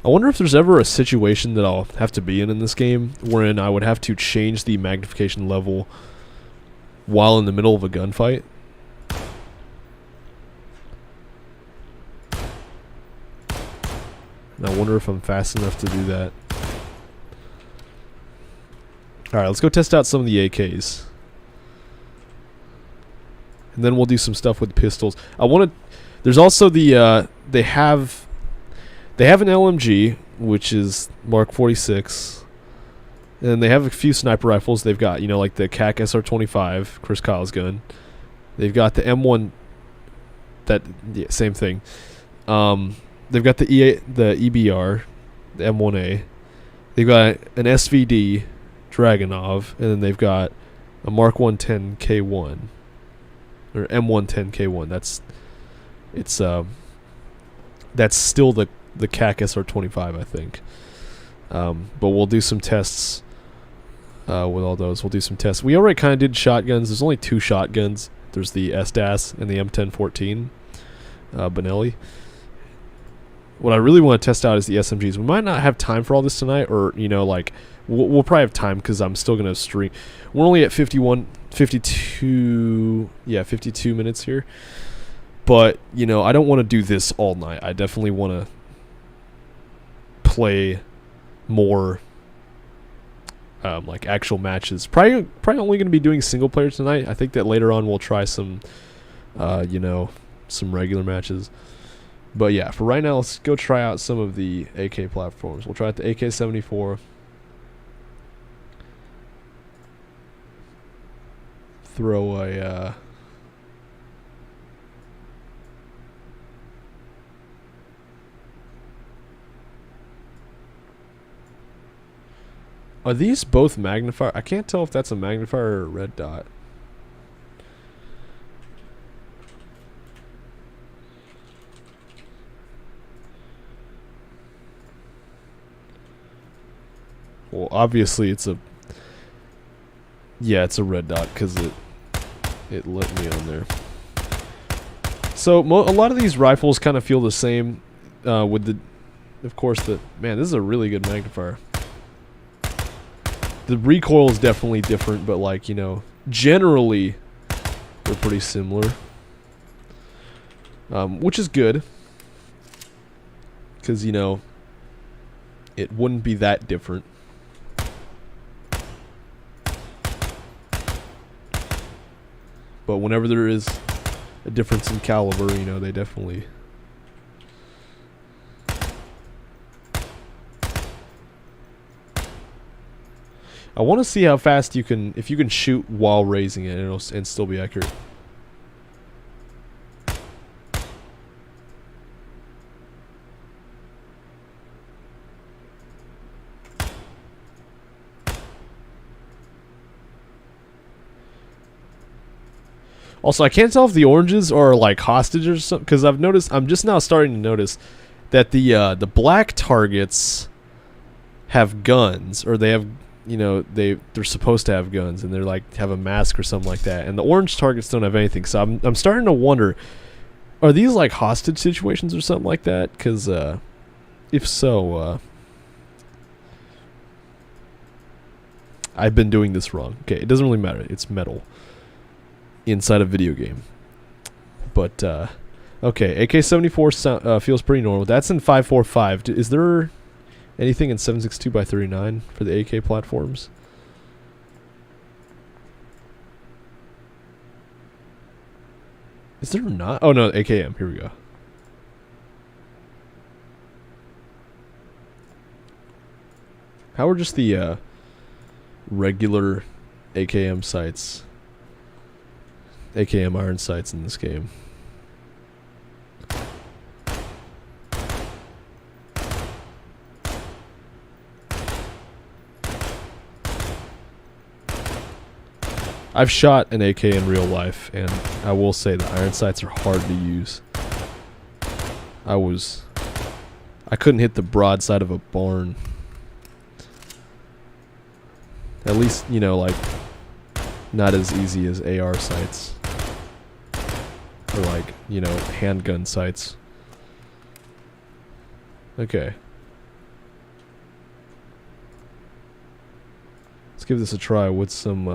I wonder if there's ever a situation that I'll have to be in this game wherein I would have to change the magnification level while in the middle of a gunfight. And I wonder if I'm fast enough to do that. Alright, let's go test out some of the AKs. And then we'll do some stuff with pistols. There's also the, they have an LMG, which is Mark 46. And they have a few sniper rifles. They've got, you know, like the CAC SR25, Chris Kyle's gun. They've got the M1, same thing. They've got the EBR, the M1A. They've got an SVD Dragunov, and then they've got a Mark 110 K1 or M110 K1. That's still the CAC SR25, I think. But we'll do some tests with all those. We'll do some tests. We already kind of did shotguns. There's only 2 shotguns. There's the SDAS and the M1014 Benelli. What I really want to test out is the SMGs. We might not have time for all this tonight, or, you know, like, we'll probably have time because I'm still going to stream. We're only at 52 minutes here. But, you know, I don't want to do this all night. I definitely want to play more, like, actual matches. Probably only going to be doing single player tonight. I think that later on we'll try some, you know, some regular matches. But yeah, for right now, let's go try out some of the AK platforms. We'll try out the AK-74. Throw a... Are these both magnifier? I can't tell if that's a magnifier or a red dot. Well, obviously it's a... Yeah, it's a red dot because it let me on there. So a lot of these rifles kind of feel the same with the... Of course, man, this is a really good magnifier. The recoil is definitely different, but, like, you know, generally they're pretty similar. Which is good. Because, you know, it wouldn't be that different. But whenever there is a difference in caliber, you know, they definitely... I want to see how fast you can, if you can shoot while raising it and still be accurate. Also, I can't tell if the oranges are like hostage or something, because I'm just now starting to notice that the black targets have guns, or they have, you know, they're supposed to have guns, and they're like have a mask or something like that, and the orange targets don't have anything. So I'm starting to wonder, are these like hostage situations or something like that? Because if so, I've been doing this wrong. Okay, it doesn't really matter. It's metal inside a video game. But okay, AK-74 feels pretty normal. That's in 545. Is there anything in 7.62x39 for the AK platforms? Is there not? Oh no, AKM. Here we go. How are just the regular AKM sights? AKM iron sights in this game. I've shot an AK in real life, and I will say the iron sights are hard to use. I couldn't hit the broadside of a barn. At least, you know, like, not as easy as AR sights. Or like, you know, handgun sights. Okay. Let's give this a try with some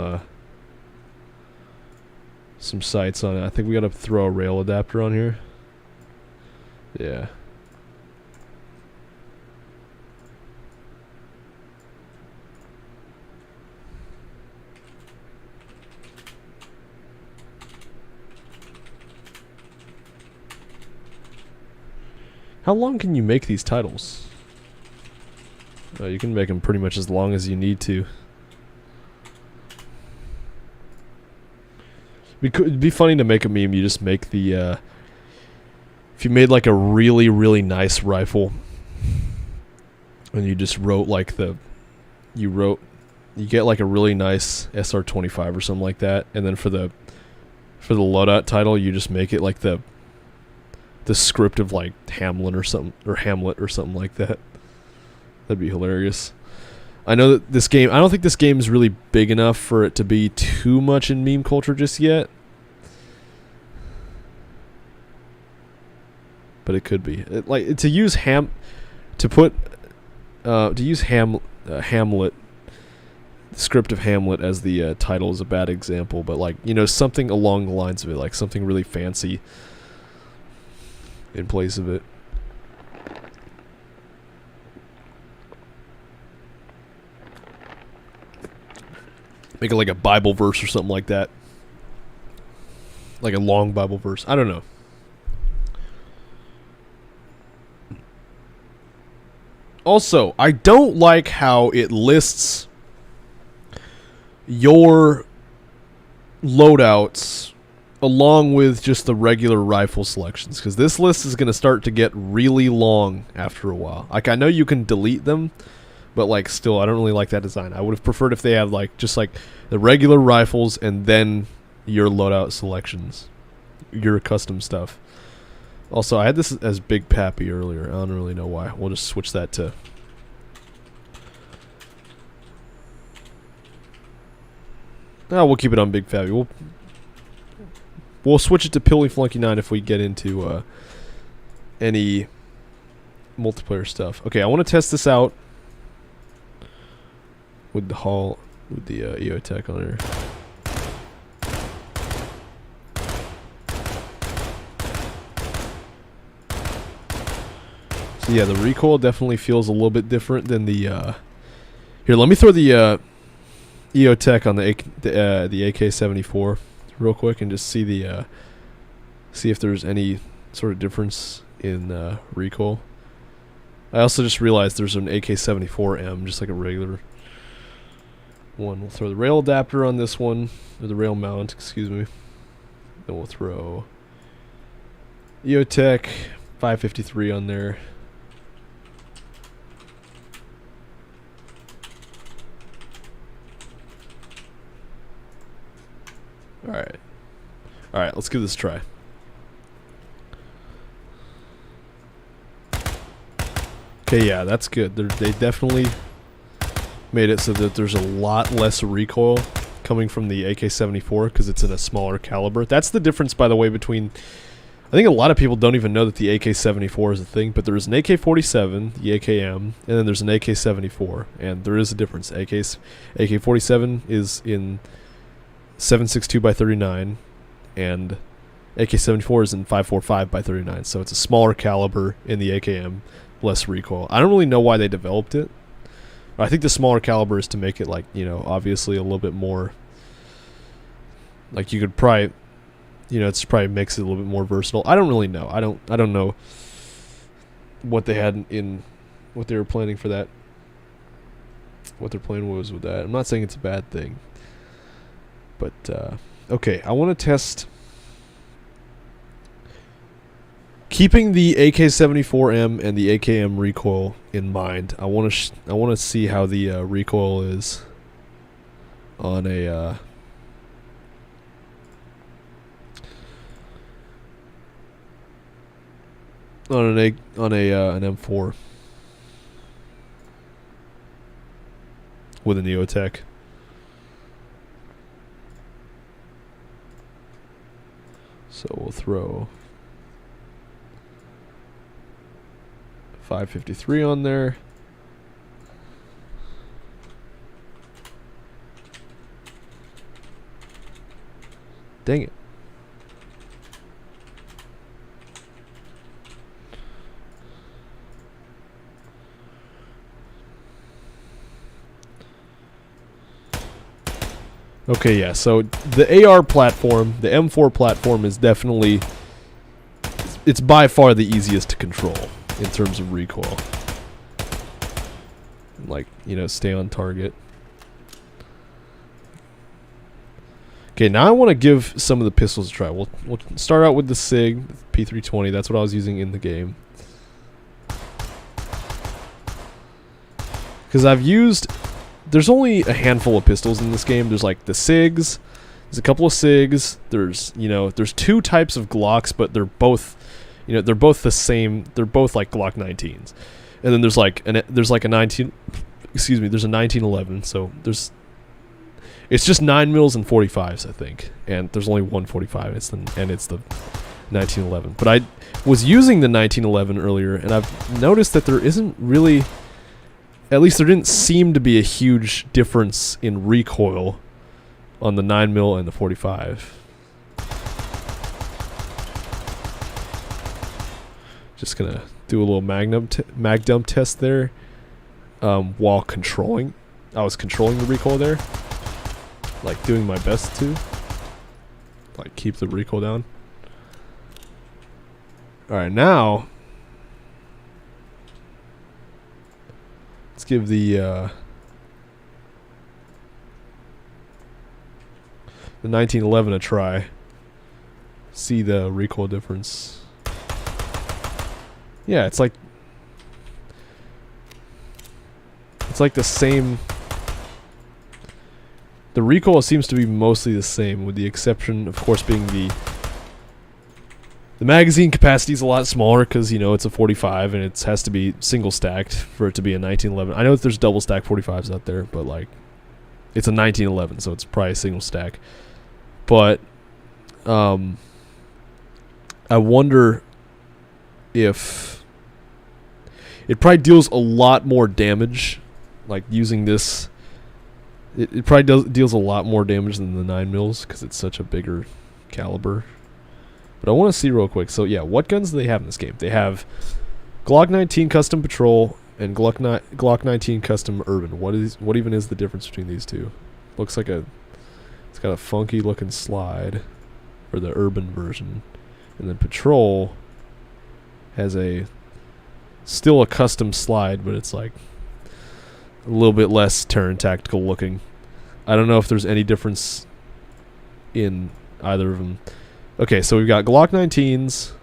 sights on it. I think we gotta throw a rail adapter on here. Yeah. How long can you make these titles? You can make them pretty much as long as you need to. It'd be funny to make a meme. You just make the if you made like a really, really nice rifle, And you just wrote like you get like a really nice SR-25 or something like that, and then for the loadout title, you just make it like the script of like Hamlet or something like that. That'd be hilarious. I know that this game, I don't think this game is really big enough for it to be too much in meme culture just yet. But it could be. To use Hamlet, the script of Hamlet as the title is a bad example, but like, you know, something along the lines of it, like something really fancy in place of it. Make it like a Bible verse or something like that. Like a long Bible verse. I don't know. Also, I don't like how it lists your loadouts along with just the regular rifle selections, because this list is going to start to get really long after a while. Like, I know you can delete them, but like still, I don't really like that design. I would have preferred if they had like just like the regular rifles and then your loadout selections, your custom stuff. Also, I had this as Big Pappy earlier. I don't really know why. We'll just switch that to... No, we'll keep it on Big Pappy. We'll switch it to Pillowy Flunky 9 if we get into any multiplayer stuff. Okay, I want to test this out with the EOTech on here. So yeah, the recoil definitely feels a little bit different than the here, let me throw the EOTech on the AK-74 real quick and just see if there's any sort of difference in recoil. I also just realized there's an AK-74M, just like a regular one. We'll throw the rail adapter on this one, or the rail mount, excuse me. Then we'll throw EOTech 553 on there. Alright, let's give this a try. Okay, yeah, that's good. They definitely made it so that there's a lot less recoil coming from the AK-74 because it's in a smaller caliber. That's the difference, by the way, between... I think a lot of people don't even know that the AK-74 is a thing, but there's an AK-47, the AKM, and then there's an AK-74, and there is a difference. AK-47 is in 7.62 by 39, and AK-74 is in 5.45 by 39, so it's a smaller caliber in the AKM, less recoil. I don't really know why they developed it. I think the smaller caliber is to make it, like, you know, obviously a little bit more, like, you could probably, you know, it's probably makes it a little bit more versatile. I don't really know. I don't know what they had in what they were planning for that. What their plan was with that. I'm not saying it's a bad thing. But, okay, I want to test... Keeping the AK-74M and the AKM recoil in mind, I want to see how the recoil is on a... on an M4 with a EOTech. So we'll throw 553 on there. Dang it. Okay, yeah, so the AR platform, the M4 platform is definitely, it's by far the easiest to control in terms of recoil. Like, you know, stay on target. Okay, now I want to give some of the pistols a try. We'll start out with the SIG, P320, that's what I was using in the game. Because I've used... There's only a handful of pistols in this game. There's like the SIGs. There's a couple of SIGs. There's, there's two types of Glocks, but they're both, they're both the same. They're both like Glock 19s. And then there's like a 19... Excuse me, there's a 1911. So there's... It's just 9mm and 45s, I think. And there's only one 45, and it's the 1911. But I was using the 1911 earlier, and I've noticed that there isn't really... At least there didn't seem to be a huge difference in recoil on the 9mm and the 45. Just gonna do a little mag dump test there while controlling. I was controlling the recoil there. Like doing my best to. Like keep the recoil down. Alright, now let's give the 1911 a try. See the recoil difference. Yeah, it's like the same. The recoil seems to be mostly the same, with the exception, of course, being the magazine capacity is a lot smaller because, it's a 45 and it has to be single stacked for it to be a 1911. I know that there's double stack 45s out there, but like it's a 1911, so it's probably a single stack. But I wonder if it probably deals a lot more damage, like using this. It probably deals a lot more damage than the 9mm because it's such a bigger caliber. But I want to see real quick. So yeah, what guns do they have in this game? They have Glock 19 Custom Patrol and Glock 19 Custom Urban. What even is the difference between these two? Looks like it's got a funky looking slide for the Urban version, and then Patrol has still a custom slide, but it's like a little bit less Terran Tactical looking. I don't know if there's any difference in either of them. Okay, so we've got Glock 19s,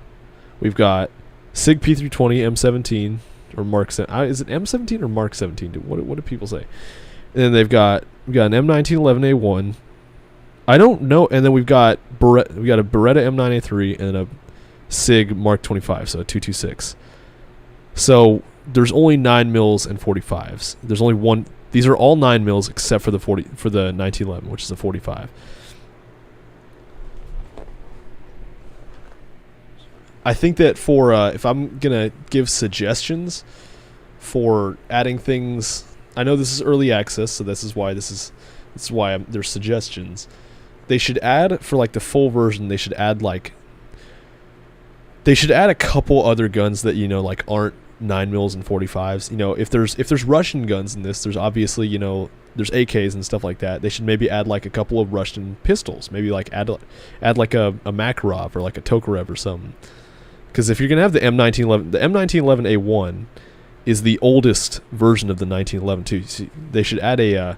we've got SIG P320 M17 or Mark 7. Is it M17 or Mark 17? What do people say? And then we got an M1911A1. I don't know. And then we've got a Beretta M9A3 and a SIG Mark 25, so a 226. So there's only 9mm and 45s. There's only one. These are all 9mm except for the 1911, which is a 45. I think that for if I'm gonna give suggestions for adding things, I know this is early access, so this is why there's suggestions. They should add, for like the full version, they should add a couple other guns that like aren't 9mm and 45s. If there's Russian guns in this, there's obviously there's AKs and stuff like that. They should maybe add like a couple of Russian pistols. Maybe like add like a Makarov or like a Tokarev or something. Because if you're gonna have the M1911, the M1911A1 is the oldest version of the 1911 too. So they should add a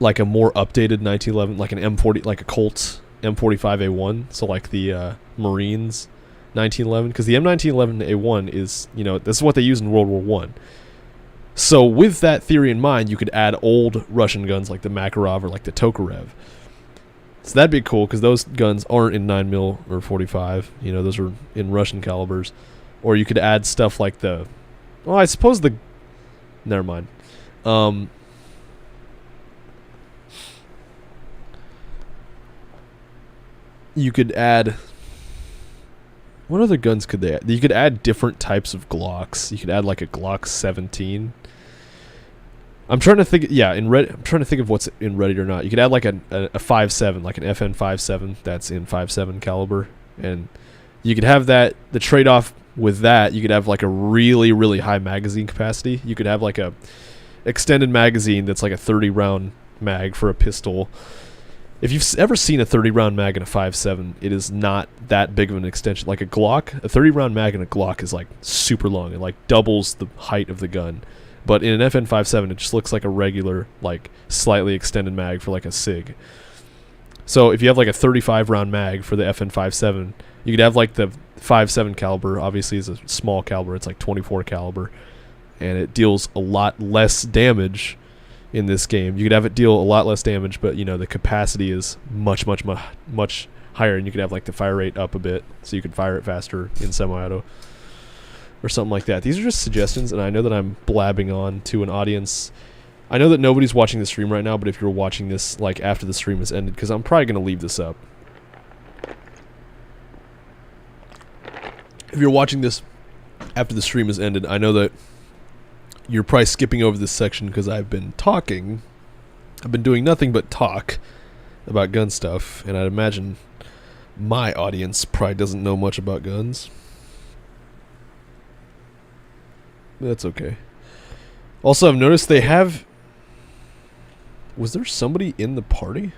more updated 1911, like an M40, like a Colt M45A1. So like the Marines 1911, because the M1911A1 is this is what they use in World War I. So with that theory in mind, you could add old Russian guns like the Makarov or like the Tokarev. So that'd be cool, because those guns aren't in 9mm or 45. Those are in Russian calibers. Or you could add stuff like I suppose never mind. You could add... What other guns could they add? You could add different types of Glocks. You could add like a Glock 17. I'm trying to think. Yeah, I'm trying to think of what's in Reddit or not. You could add like a 5.7, like an FN 5.7 that's in 5.7 caliber, and you could have that. The trade-off with that, you could have like a really, really high magazine capacity. You could have like a extended magazine that's like a 30-round mag for a pistol. If you've ever seen a 30-round mag in a 5.7, it is not that big of an extension. Like a Glock, a 30-round mag in a Glock is like super long. It like doubles the height of the gun. But in an FN 5.7, it just looks like a regular, like slightly extended mag for like a SIG. So if you have like a 35-round mag for the FN 5.7, you could have like the 5.7 caliber. Obviously, is a small caliber. It's like 24 caliber. and it deals a lot less damage in this game. You could have it deal a lot less damage, but the capacity is much higher, and you could have like the fire rate up a bit, so you could fire it faster in semi-auto or something like that. These are just suggestions, and I know that I'm blabbing on to an audience. I know that nobody's watching the stream right now, but if you're watching this like after the stream has ended, because I'm probably going to leave this up. If you're watching this after the stream has ended, I know that you're probably skipping over this section because I've been talking. I've been doing nothing but talk about gun stuff, and I'd imagine my audience probably doesn't know much about guns. That's okay. Also, I've noticed they have... Was there somebody in the party?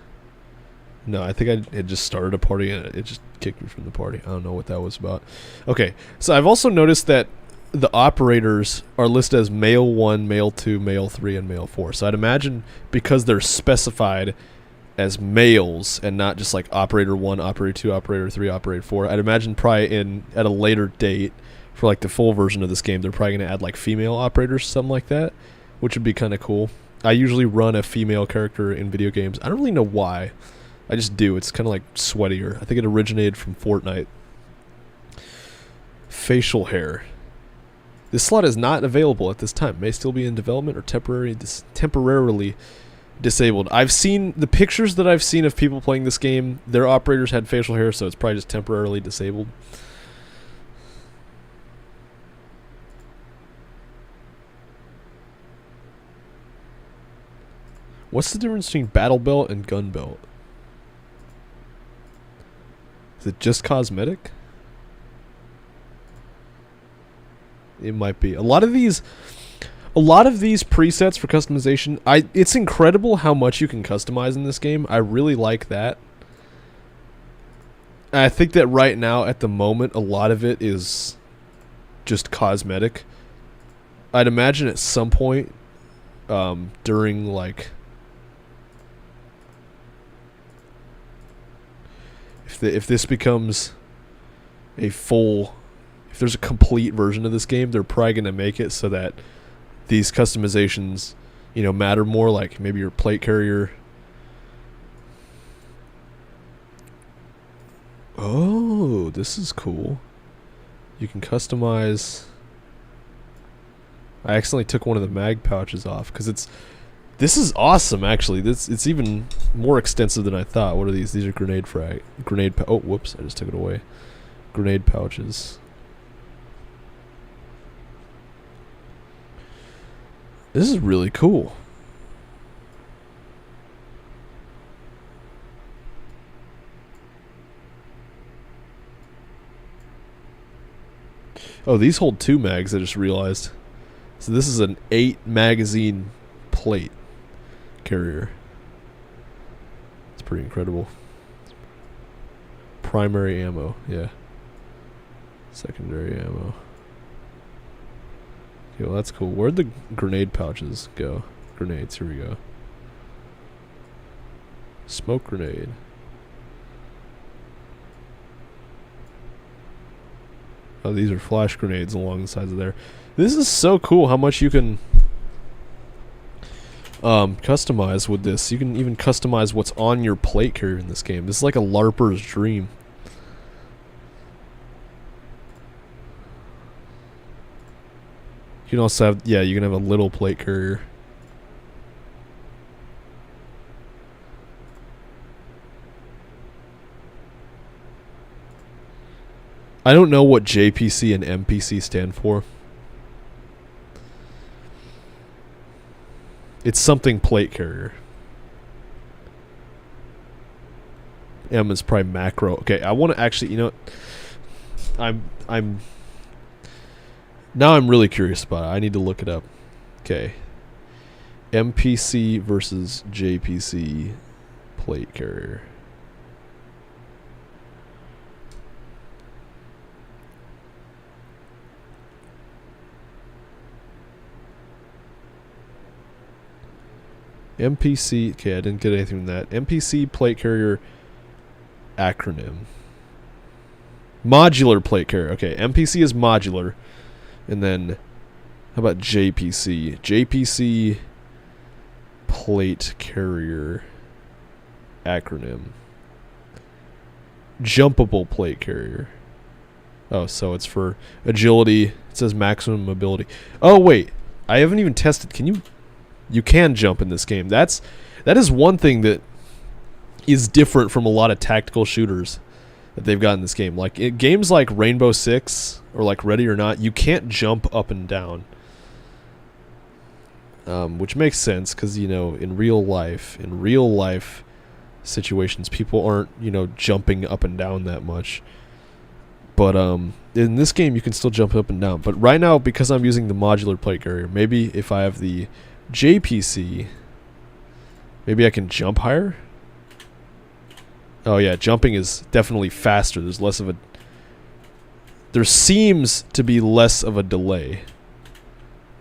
No, I think I had just started a party and it just kicked me from the party. I don't know what that was about. Okay, so I've also noticed that the operators are listed as male 1, male 2, male 3, and male 4. So I'd imagine because they're specified as males and not just like operator 1, operator 2, operator 3, operator 4, I'd imagine probably at a later date for like the full version of this game, they're probably going to add like female operators, something like that, which would be kind of cool. I usually run a female character in video games. I don't really know why. I just do. It's kind of like sweatier. I think it originated from Fortnite. Facial hair. This slot is not available at this time. May still be in development or temporarily disabled. I've seen the pictures that I've seen of people playing this game. Their operators had facial hair, so it's probably just temporarily disabled. What's the difference between battle belt and gun belt? Is it just cosmetic? It might be. A lot of these presets for customization, it's incredible how much you can customize in this game. I really like that. And I think that right now, at the moment, a lot of it is just cosmetic. I'd imagine at some point, during like... If this becomes a full... If there's a complete version of this game, they're probably going to make it so that these customizations, matter more, like maybe your plate carrier. Oh, this is cool. You can customize... I accidentally took one of the mag pouches off, because this is awesome, actually. It's even more extensive than I thought. What are these? These are oh, whoops, I just took it away. Grenade pouches. This is really cool. Oh, these hold 2 mags, I just realized. So this is an 8 magazine plate carrier. It's pretty incredible. Primary ammo, yeah. Secondary ammo. Okay, well that's cool. Where'd the grenade pouches go? Grenades, here we go. Smoke grenade. Oh, these are flash grenades along the sides of there. This is so cool how much you can customize with this. You can even customize what's on your plate carrier in this game. This is like a LARPer's dream. You can also have, you can have a little plate carrier. I don't know what JPC and MPC stand for. It's something plate carrier. M is probably macro. Okay, I want to actually, now I'm really curious about it. I need to look it up. Okay. MPC versus JPC plate carrier. MPC, okay, I didn't get anything from that. MPC plate carrier acronym. Modular plate carrier. Okay, MPC is modular. And then How about JPC? JPC plate carrier acronym. Jumpable plate carrier. Oh, so it's for agility. It says maximum mobility. Oh, wait. I haven't even tested. Can you... You can jump in this game. That is one thing that is different from a lot of tactical shooters that they've got in this game. Like, games like Rainbow Six or like Ready or Not, you can't jump up and down. Which makes sense because, you know, in real life situations, people aren't, you know, jumping up and down that much. But in this game, you can still jump up and down. But right now, because I'm using the modular plate carrier, maybe if I have the JPC, maybe I can jump higher? Oh yeah, jumping is definitely faster. There's less of a... There seems to be less of a delay.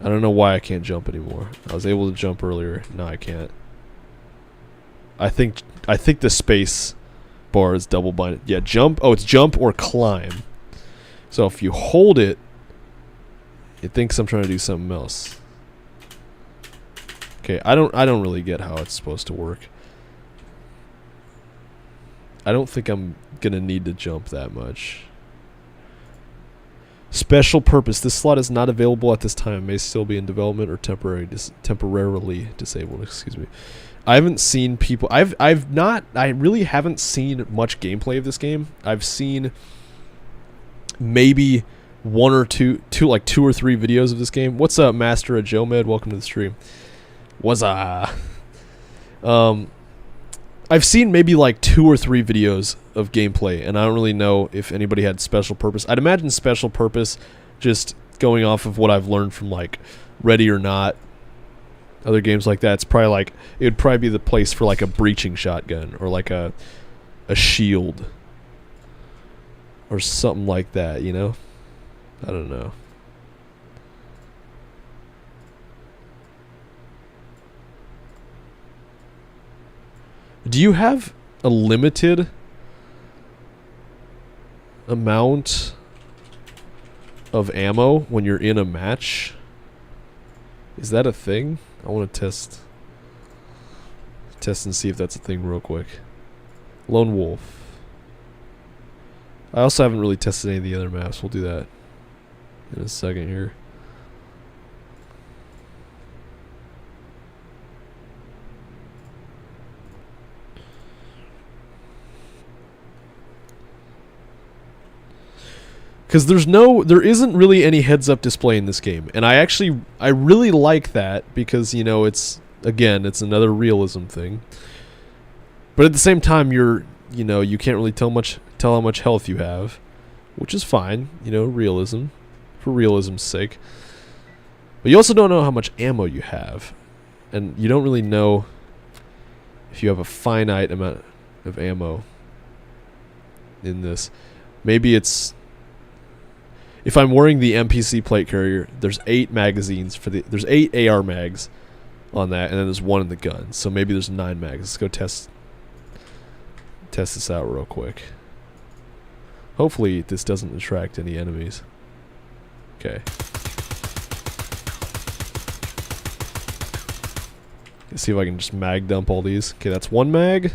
I don't know why I can't jump anymore. I was able to jump earlier. No, I can't. I think the space bar is double binded. Yeah, jump. Oh, it's jump or climb. So if you hold it, it thinks I'm trying to do something else. Okay, I don't really get how it's supposed to work. I don't think I'm gonna need to jump that much. Special purpose. This slot is not available at this time. May still be in development or temporarily disabled. Excuse me. I haven't seen people. I really haven't seen much gameplay of this game. I've seen maybe one or two or three videos of this game. What's up, Master of Joe Med? Welcome to the stream. What's up? I've seen maybe like 2 or 3 videos of gameplay, and I don't really know if anybody had special purpose. I'd imagine special purpose, just going off of what I've learned from like Ready or Not, other games like that. It's probably like, it would probably be the place for like a breaching shotgun or like a shield or something like that, you know? I don't know. Do you have a limited amount of ammo when you're in a match? Is that a thing? I want to test and see if that's a thing real quick. Lone Wolf. I also haven't really tested any of the other maps. We'll do that in a second here. Because there isn't really any heads-up display in this game, and I really like that because, you know, it's another realism thing. But at the same time, you can't really tell how much health you have, which is fine, you know, realism, for realism's sake. But you also don't know how much ammo you have, and you don't really know if you have a finite amount of ammo in this. Maybe it's... If I'm wearing the MPC plate carrier, there's 8 magazines there's 8 AR mags on that, and then there's 1 in the gun. So maybe there's 9 mags. Let's go test this out real quick. Hopefully this doesn't attract any enemies. Okay. Let's see if I can just mag dump all these. Okay, that's 1 mag.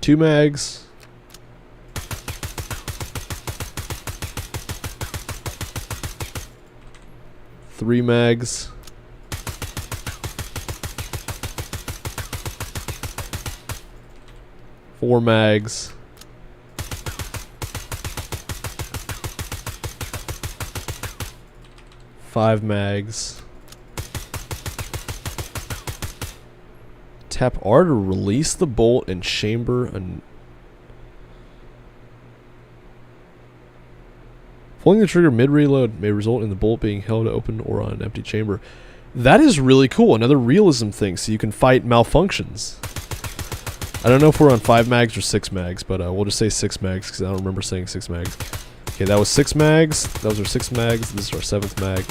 Two mags. Three mags. Four mags. Five mags. Tap R to release the bolt and chamber and pulling the trigger mid-reload may result in the bolt being held open or on an empty chamber. That is really cool. Another realism thing, so you can fight malfunctions. I don't know if we're on 5 mags or 6 mags, but we'll just say 6 mags because I don't remember saying 6 mags. Okay, that was 6 mags. Those are 6 mags. This is our 7th mag.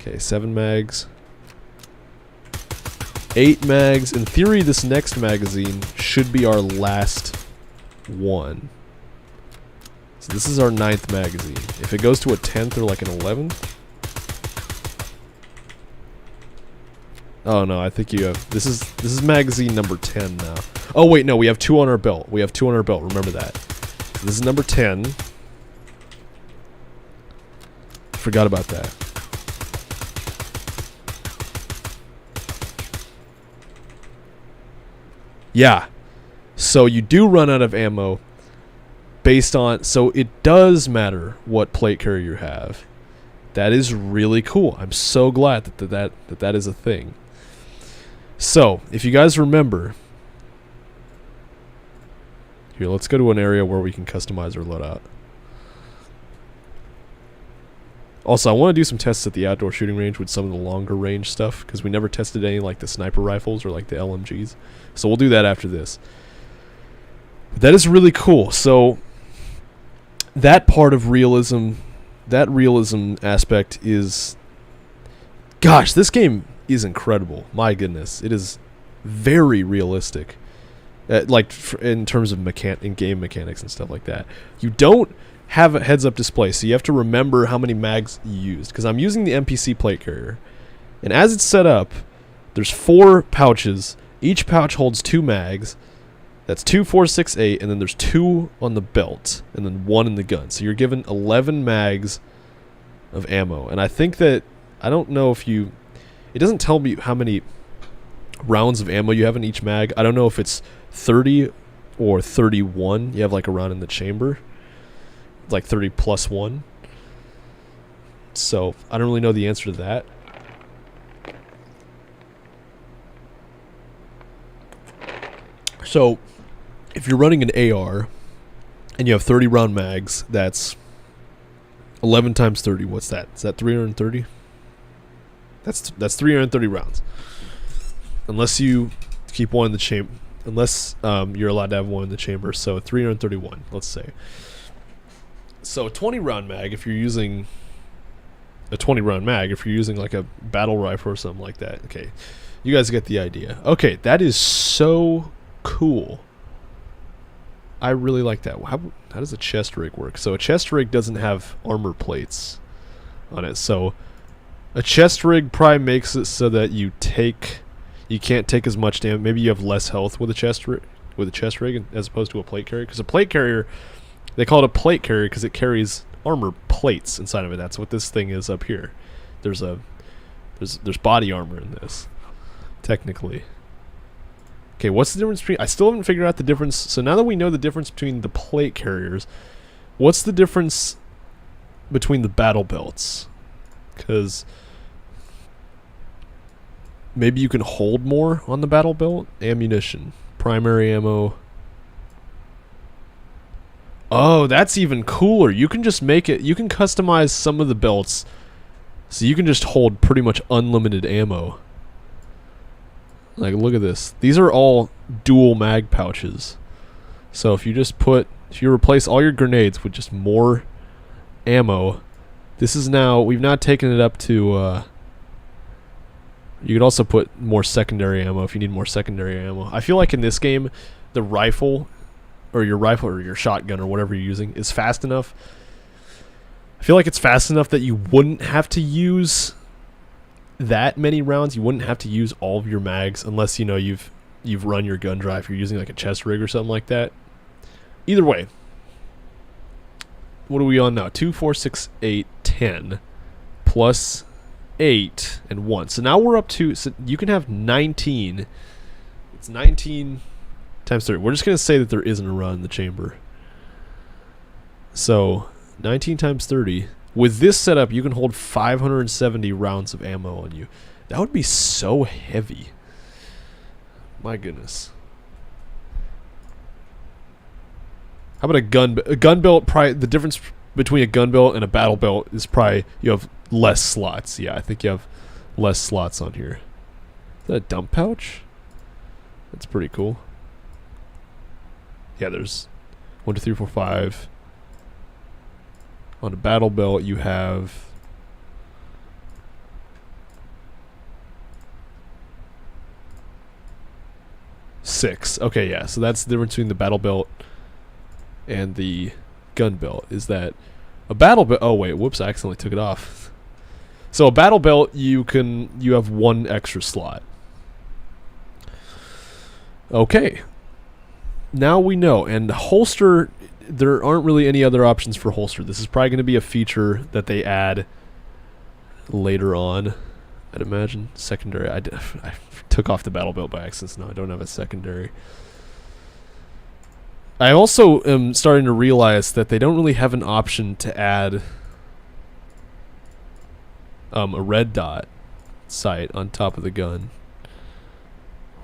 Okay, 7 mags. 8 mags. In theory, this next magazine should be our last one. So this is our 9th magazine. If it goes to a 10th or like an 11th... Oh no, I think you have... This is magazine number 10 now. Oh wait, no, we have 2 on our belt. We have 2 on our belt, remember that. So this is number 10. Forgot about that. Yeah. So you do run out of ammo based on... So it does matter what plate carrier you have. That is really cool. I'm so glad that is a thing. So, if you guys remember... Here, let's go to an area where we can customize our loadout. Also, I want to do some tests at the outdoor shooting range with some of the longer range stuff, because we never tested any like the sniper rifles or like the LMGs. So we'll do that after this. But that is really cool. So, that part of realism, that realism aspect is... Gosh, this game is incredible. My goodness. It is very realistic. In terms of game mechanics and stuff like that. You don't have a heads-up display, so you have to remember how many mags you used. Because I'm using the NPC plate carrier. And as it's set up, there's 4 pouches. Each pouch holds 2 mags. That's 2, 4, 6, 8. And then there's 2 on the belt. And then 1 in the gun. So you're given 11 mags of ammo. And I think that... I don't know if you... It doesn't tell me how many rounds of ammo you have in each mag. I don't know if it's 30 or 31. You have like a round in the chamber. It's like 30 plus 1. So, I don't really know the answer to that. So, if you're running an AR and you have 30 round mags, that's 11 times 30. What's that? Is that 330? That's 330 rounds. Unless you keep one in the chamber. Unless you're allowed to have one in the chamber. So 331, let's say. So a 20 round mag, if you're using a 20 round mag, if you're using like a battle rifle or something like that. Okay, you guys get the idea. Okay, that is so cool. I really like that. How does a chest rig work? So a chest rig doesn't have armor plates on it. So a chest rig probably makes it so that you can't take as much damage. Maybe you have less health with a chest rig as opposed to a plate carrier. Because a plate carrier, they call it a plate carrier because it carries armor plates inside of it. That's what this thing is up here. There's body armor in this, technically. Okay, what's the difference between... I still haven't figured out the difference. So now that we know the difference between the plate carriers, what's the difference between the battle belts? Because maybe you can hold more on the battle belt. Ammunition, primary ammo. Oh, that's even cooler. You can just make it... You can customize some of the belts so you can just hold pretty much unlimited ammo. Like, look at this. These are all dual mag pouches. So if you replace all your grenades with just more ammo, this is now... We've now taken it up to... You could also put more secondary ammo if you need more secondary ammo. I feel like in this game, the rifle or your shotgun or whatever you're using is fast enough. I feel like it's fast enough that you wouldn't have to use that many rounds. You wouldn't have to use all of your mags unless you've run your gun dry if you're using like a chest rig or something like that. Either way, what are we on now? 2, 4, 6, 8, 10 plus 8 and 1. So now we're up to... So you can have 19. It's 19 times 30. We're just going to say that there isn't a round in the chamber. So 19 times 30. With this setup, you can hold 570 rounds of ammo on you. That would be so heavy. My goodness. How about a gun belt? Probably the difference between a gun belt and a battle belt is probably you have less slots. Yeah, I think you have less slots on here. Is that a dump pouch? That's pretty cool. Yeah, there's 1, 2, 3, 4, 5. On a battle belt, you have... 6. Okay, yeah. So that's the difference between the battle belt and the gun belt. Is that a battle belt? Oh wait, whoops! I accidentally took it off. So a battle belt, you have 1 extra slot. Okay. Now we know. And holster, there aren't really any other options for holster. This is probably going to be a feature that they add later on, I'd imagine. Secondary. I took off the battle belt by accident, so now I don't have a secondary. I also am starting to realize that they don't really have an option to add a red dot sight on top of the gun.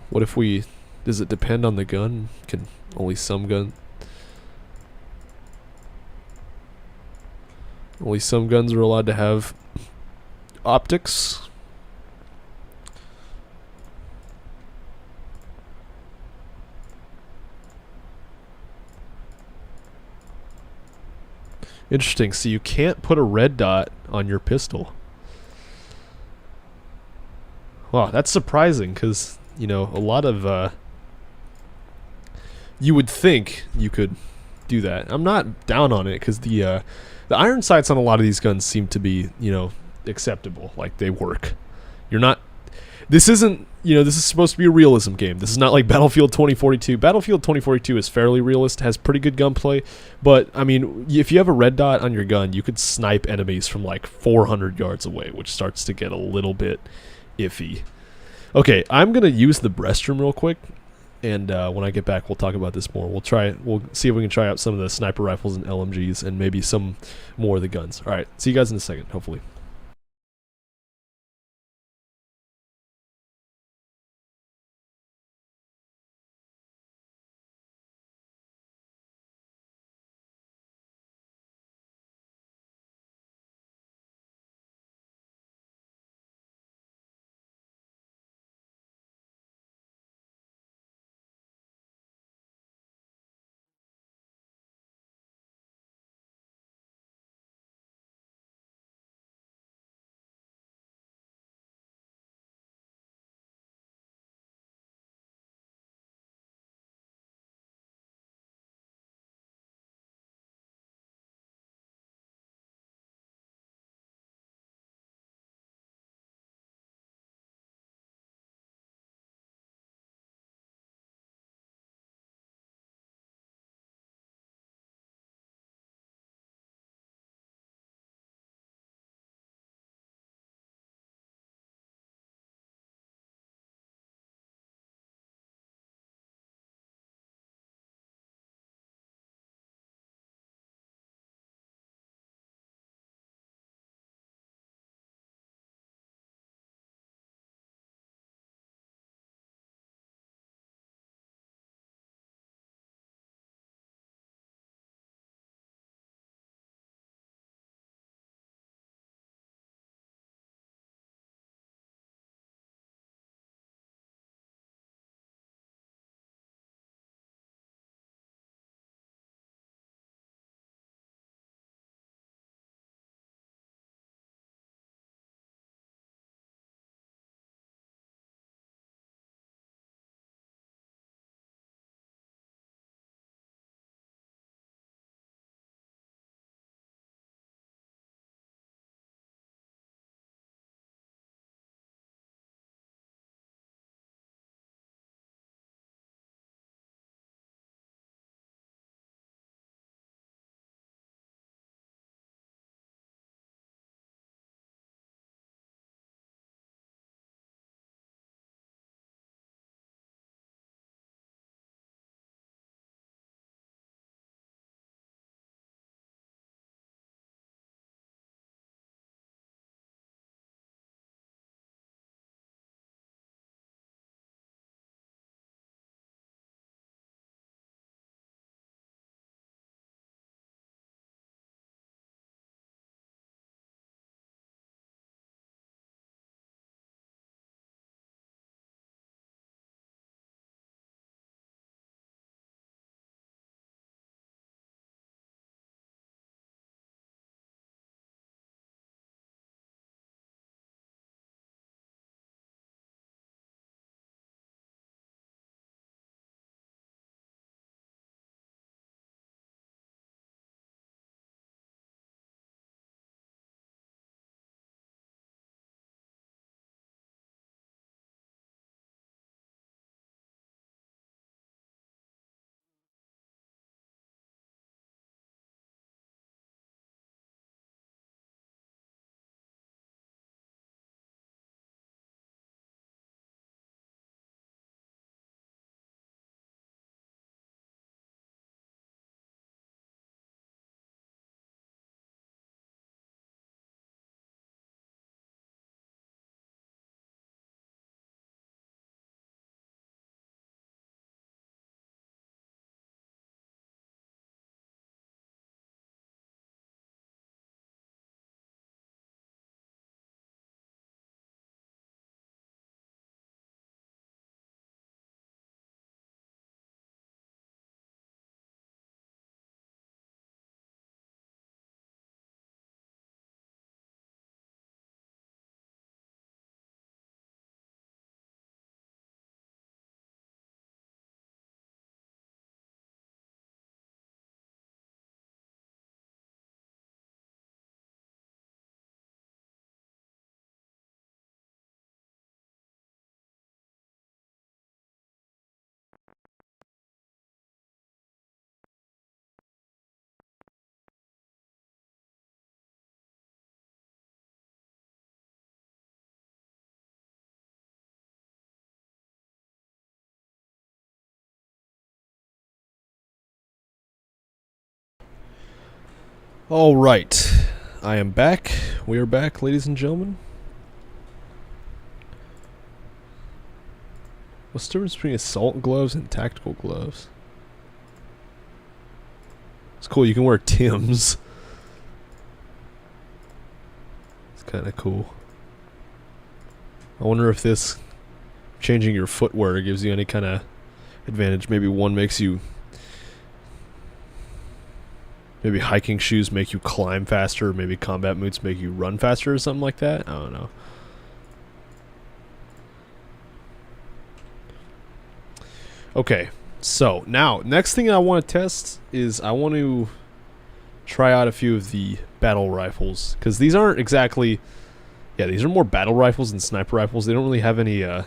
What if we... Does it depend on the gun? Can only some guns are allowed to have optics? Interesting. So you can't put a red dot on your pistol. Wow, that's surprising because, you know, a lot of... you would think you could do that. I'm not down on it because the iron sights on a lot of these guns seem to be, you know, acceptable. Like, they work. You're not... This isn't... You know, this is supposed to be a realism game. This is not like Battlefield 2042. Battlefield 2042 is fairly realist, has pretty good gunplay, but, I mean, if you have a red dot on your gun, you could snipe enemies from, like, 400 yards away, which starts to get a little bit iffy. Okay, I'm going to use the restroom real quick, and when I get back, we'll talk about this more. We'll see if we can try out some of the sniper rifles and LMGs, and maybe some more of the guns. Alright, see you guys in a second, hopefully. All right, I am back. We are back, ladies and gentlemen. What's the difference between assault gloves and tactical gloves? It's cool. You can wear Tim's. It's kind of cool. I wonder if this changing your footwear gives you any kind of advantage. Maybe one makes you... Maybe hiking shoes make you climb faster. Maybe combat boots make you run faster or something like that. I don't know. Okay, so now next thing I want to test is I want to try out a few of the battle rifles, because these aren't exactly... Yeah, these are more battle rifles than sniper rifles. They don't really have any... It's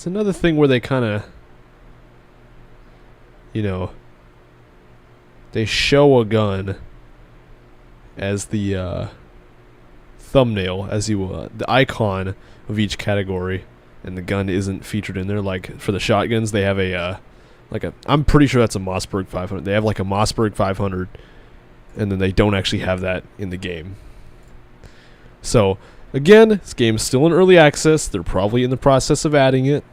another thing where they kind of... You know... They show a gun as the thumbnail, as you the icon of each category, and the gun isn't featured in there. Like for the shotguns, they have a I'm pretty sure that's a Mossberg 500. They have like a Mossberg 500, and then they don't actually have that in the game. So again, this game is still in early access. They're probably in the process of adding it,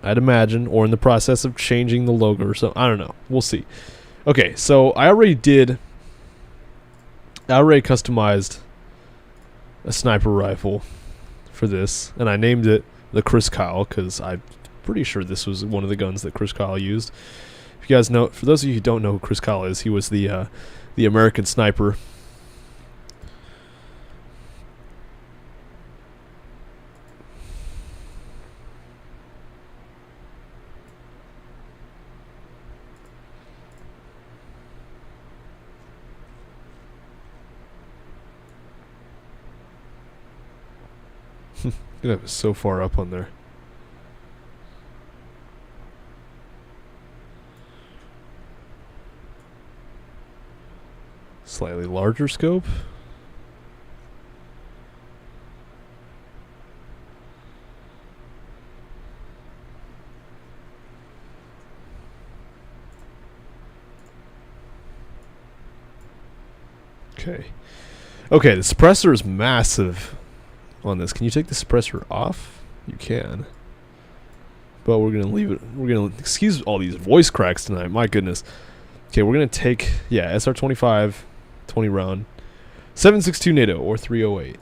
I'd imagine, or in the process of changing the logo or something. I don't know. We'll see. Okay, so I already customized a sniper rifle for this, and I named it the Chris Kyle because I'm pretty sure this was one of the guns that Chris Kyle used. If you guys know, for those of you who don't know who Chris Kyle is, he was the American sniper. That was so far up on there. Slightly larger scope. Okay. Okay, the suppressor is massive on this. Can you take the suppressor off? You can. But we're going to leave it. We're going to excuse all these voice cracks tonight. My goodness. Okay, we're going to take, yeah, SR25, 20 round, 7.62 NATO or 308.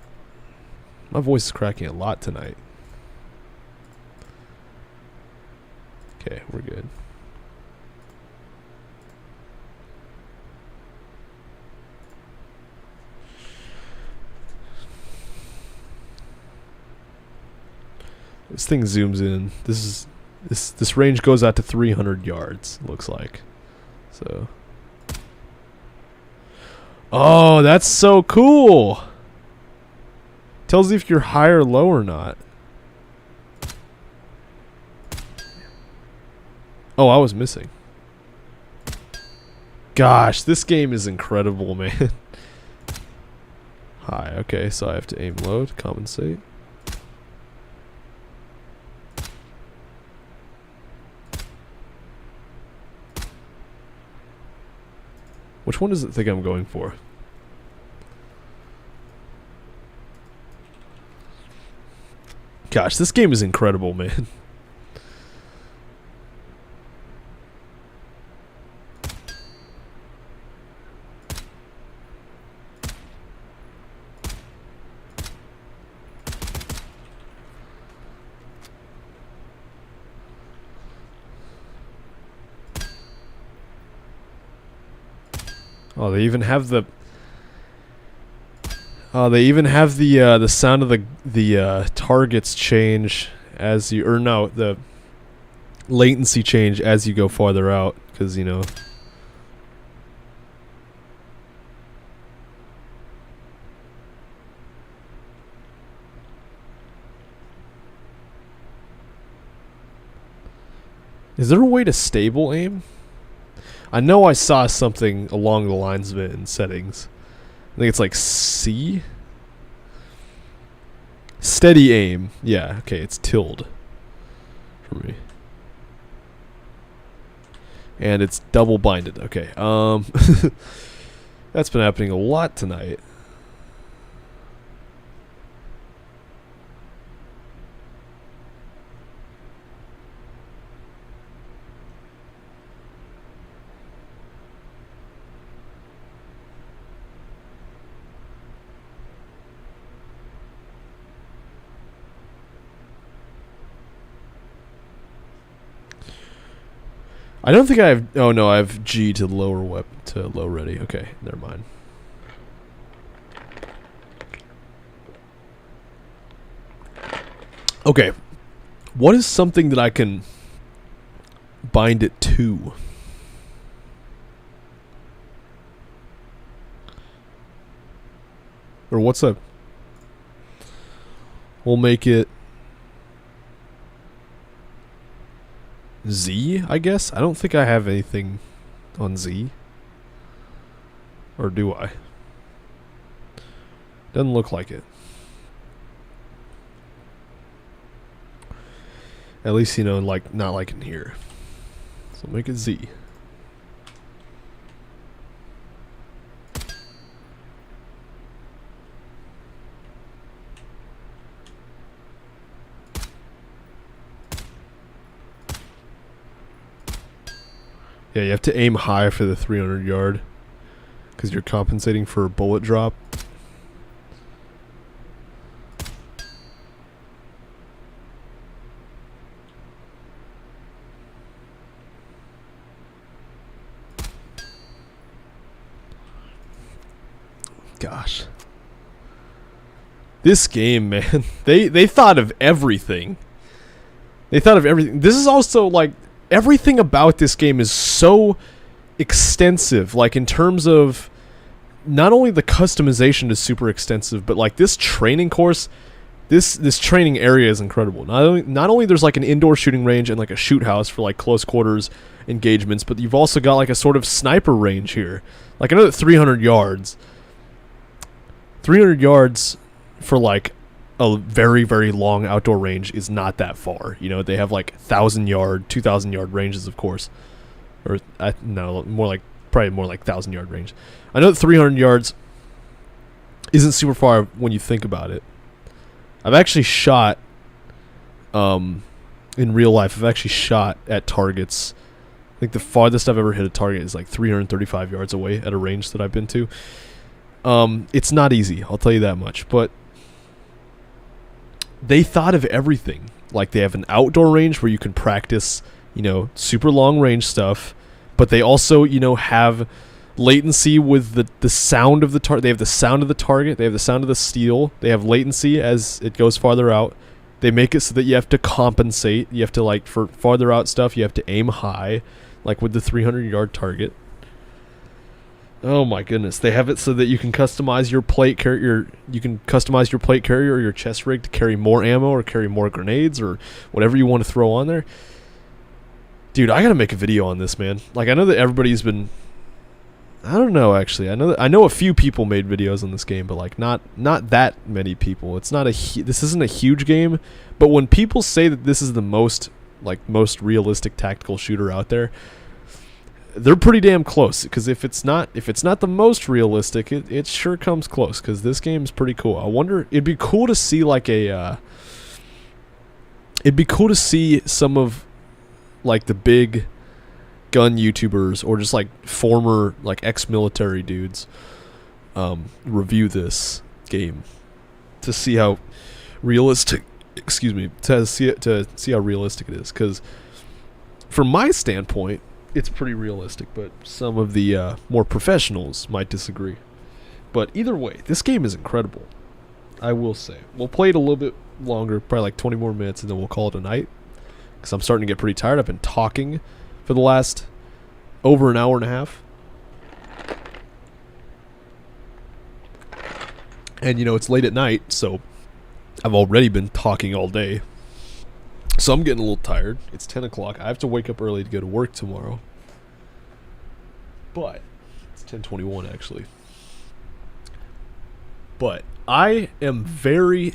My voice is cracking a lot tonight. Okay, we're good. This thing zooms in. This range goes out to 300 yards, looks like. So. Oh, that's so cool. Tells you if you're high or low or not. Oh, I was missing. Gosh, this game is incredible, man. High. Okay, so I have to aim low to compensate. Which one does it think I'm going for? Gosh, this game is incredible, man. Oh, they even have the. Oh, they even have the sound of the targets change as you, or no, the latency change as you go farther out, because you know. Is there a way to stable aim? I know I saw something along the lines of it in settings. I think it's like C? Steady aim. Yeah, okay, it's tilde for me. And it's double binded. Okay. That's been happening a lot tonight. I don't think I have. Oh no, I have G to lower weapon to low ready. Okay, never mind. Okay, what is something that I can bind it to? Or what's a? We'll make it Z, I guess. I don't think I have anything on Z. Or do I? Doesn't look like it. At least, you know, like not like in here. So make it Z. Yeah, you have to aim high for the 300 yard because you're compensating for a bullet drop. Gosh. This game, man, they thought of everything. They thought of everything. This is also like everything about this game is so extensive, like in terms of not only the customization is super extensive, but like this training course, this training area is incredible. Not only there's like an indoor shooting range and like a shoot house for like close quarters engagements, but you've also got like a sort of sniper range here. Like I know that 300 yards for like a very, very long outdoor range is not that far. You know, they have like 1,000 yard, 2,000 yard ranges, of course. Or, no, probably more like 1,000 yard range. I know that 300 yards isn't super far when you think about it. I've actually shot, in real life, I've actually shot at targets. I think the farthest I've ever hit a target is like 335 yards away at a range that I've been to. It's not easy, I'll tell you that much, but they thought of everything. Like they have an outdoor range where you can practice, you know, super long range stuff, but they also, you know, have latency with the sound of the target. They have the sound of the target, they have the sound of the steel, they have latency as it goes farther out. They make it so that you have to compensate. You have to, like, for farther out stuff, you have to aim high, like with the 300 yard target. Oh my goodness! They have it so that you can customize your plate carrier. You can customize your plate carrier or your chest rig to carry more ammo or carry more grenades or whatever you want to throw on there. Dude, I gotta make a video on this, man. Like I know that everybody's been. I don't know actually. I know a few people made videos on this game, but like not that many people. It's not this isn't a huge game, but when people say that this is the most realistic tactical shooter out there, they're pretty damn close, because if it's not the most realistic, it sure comes close, because this game's pretty cool. I wonder, it'd be cool to see like some of like the big gun YouTubers or just like former like ex-military dudes review this game to see how realistic to see how realistic it is, because from my standpoint it's pretty realistic, but some of the more professionals might disagree. But either way, this game is incredible, I will say. We'll play it a little bit longer, probably like 20 more minutes, and then we'll call it a night, because I'm starting to get pretty tired. I've been talking for the last over an hour and a half. And, you know, it's late at night, so I've already been talking all day. So I'm getting a little tired. It's 10 o'clock. I have to wake up early to go to work tomorrow. But it's 10:21 actually. But I am very,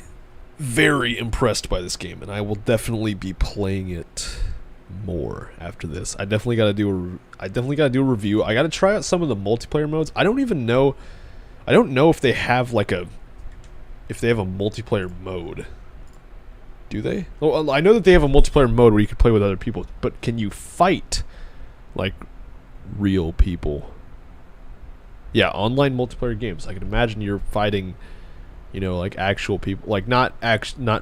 very impressed by this game, and I will definitely be playing it more after this. I definitely got to do a review. I got to try out some of the multiplayer modes. I don't know if they have like a multiplayer mode. Do they? Well, I know that they have a multiplayer mode where you can play with other people, but can you fight like real people? Yeah, online multiplayer games. I can imagine you're fighting, like actual people, like not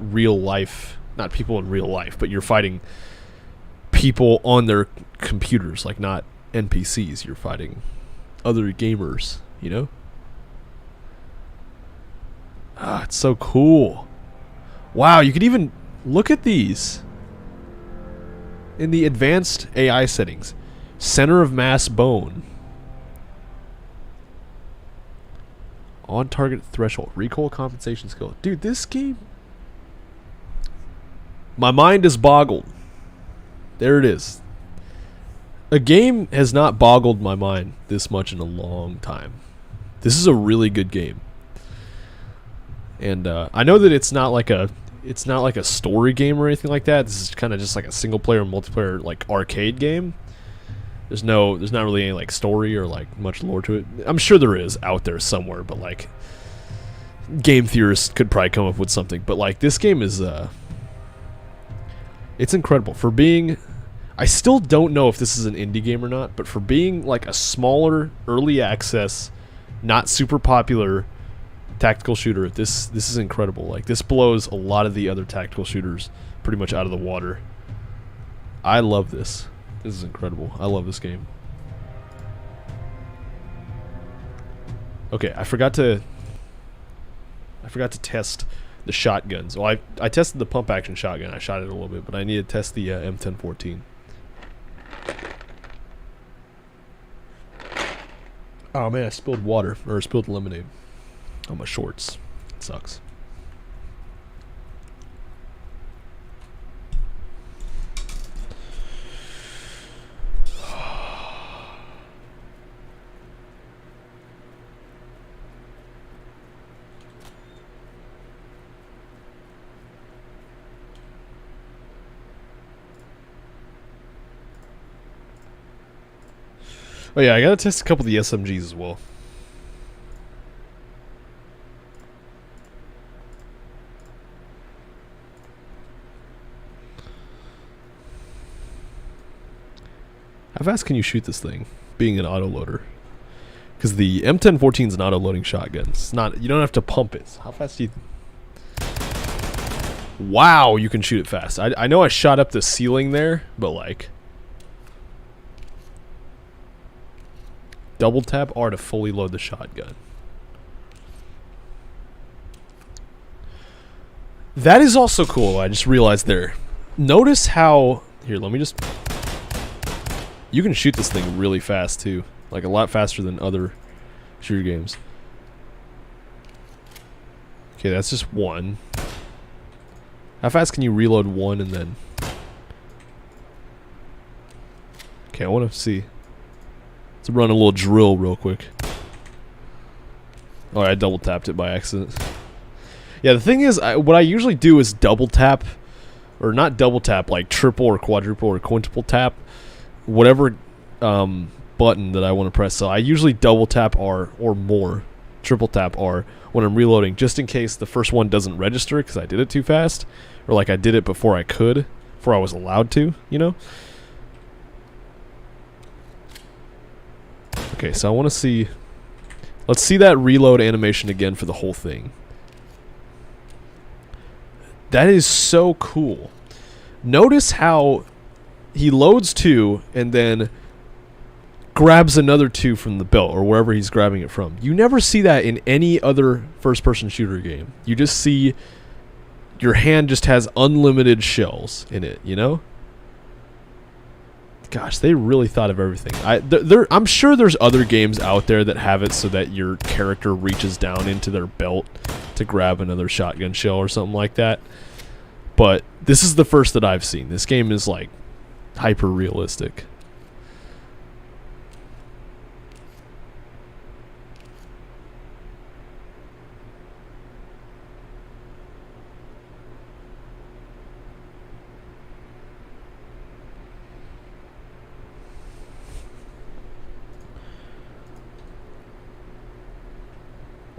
real life, not people in real life, but you're fighting people on their computers, like not NPCs. You're fighting other gamers, Ah, it's so cool. Wow, you could even look at these in the advanced AI settings. Center of mass bone. On target threshold. Recoil compensation skill. Dude, this game... My mind is boggled. There it is. A game has not boggled my mind this much in a long time. This is a really good game. And I know that it's not like a story game or anything like that. This is kind of just like a single player multiplayer like arcade game. There's not really any like story or like much lore to it. I'm sure there is out there somewhere, but like game theorists could probably come up with something. But like this game is it's incredible for being. I still don't know if this is an indie game or not, but for being like a smaller early access, not super popular tactical shooter, this is incredible. Like this blows a lot of the other tactical shooters pretty much out of the water. I love this. This is incredible. I love this game. Okay, I forgot to test the shotguns. Well, I tested the pump action shotgun. I shot it a little bit, but I need to test the M1014. Oh man, I spilled water, or spilled lemonade on my shorts. It sucks. Oh yeah, I gotta test a couple of the SMGs as well. How fast can you shoot this thing, being an autoloader? Because the M1014 is an auto-loading shotgun. It's not. You don't have to pump it. How fast do you... Wow, you can shoot it fast. I know I shot up the ceiling there, but like... Double tap R to fully load the shotgun. That is also cool. I just realized there. Notice how... Here, let me just... You can shoot this thing really fast too. Like a lot faster than other shooter games. Okay, that's just one. How fast can you reload one and then... Okay, I want to see. Let's run a little drill real quick. Oh, I double tapped it by accident. Yeah, the thing is, what I usually do is double tap, or not double tap, like triple or quadruple or quintuple tap, whatever button that I want to press. So I usually double tap R or more, triple tap R when I'm reloading, just in case the first one doesn't register because I did it too fast, or like I did it before I was allowed to, Okay, so I want to see... Let's see that reload animation again for the whole thing. That is so cool. Notice how he loads two and then grabs another two from the belt or wherever he's grabbing it from. You never see that in any other first-person shooter game. You just see your hand just has unlimited shells in it, Gosh, they really thought of everything. I'm sure there's other games out there that have it so that your character reaches down into their belt to grab another shotgun shell or something like that. But this is the first that I've seen. This game is like hyper realistic.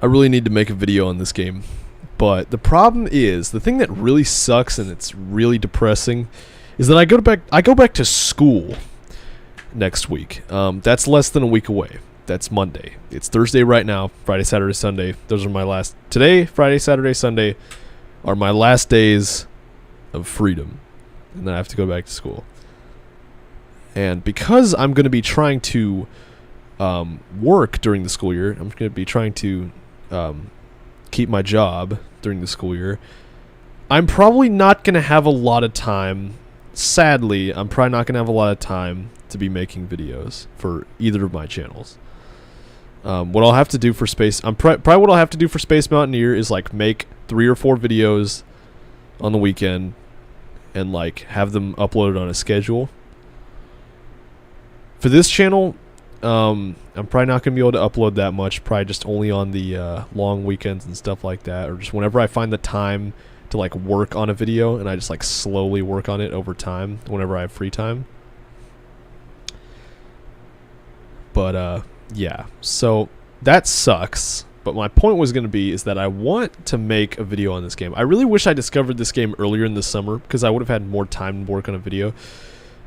I really need to make a video on this game. But the problem is, the thing that really sucks and it's really depressing is that I go back to school next week. That's less than a week away. That's Monday. It's Thursday right now. Friday, Saturday, Sunday. Those are my last. Today, Friday, Saturday, Sunday are my last days of freedom. And then I have to go back to school. And because I'm going to be trying to work during the school year, I'm going to be trying to keep my job during the school year, I'm probably not going to have a lot of time. Sadly, I'm probably not going to have a lot of time to be making videos for either of my channels. What I'll have to do for probably what I'll have to do for Space Mountaineer is like make 3 or 4 videos on the weekend and like have them uploaded on a schedule. For this channel, I'm probably not going to be able to upload that much, probably just only on the long weekends and stuff like that, or just whenever I find the time to like work on a video and I just like slowly work on it over time whenever I have free time. But yeah, so that sucks. But my point was going to be is that I want to make a video on this game. I really wish I discovered this game earlier in the summer because I would have had more time to work on a video.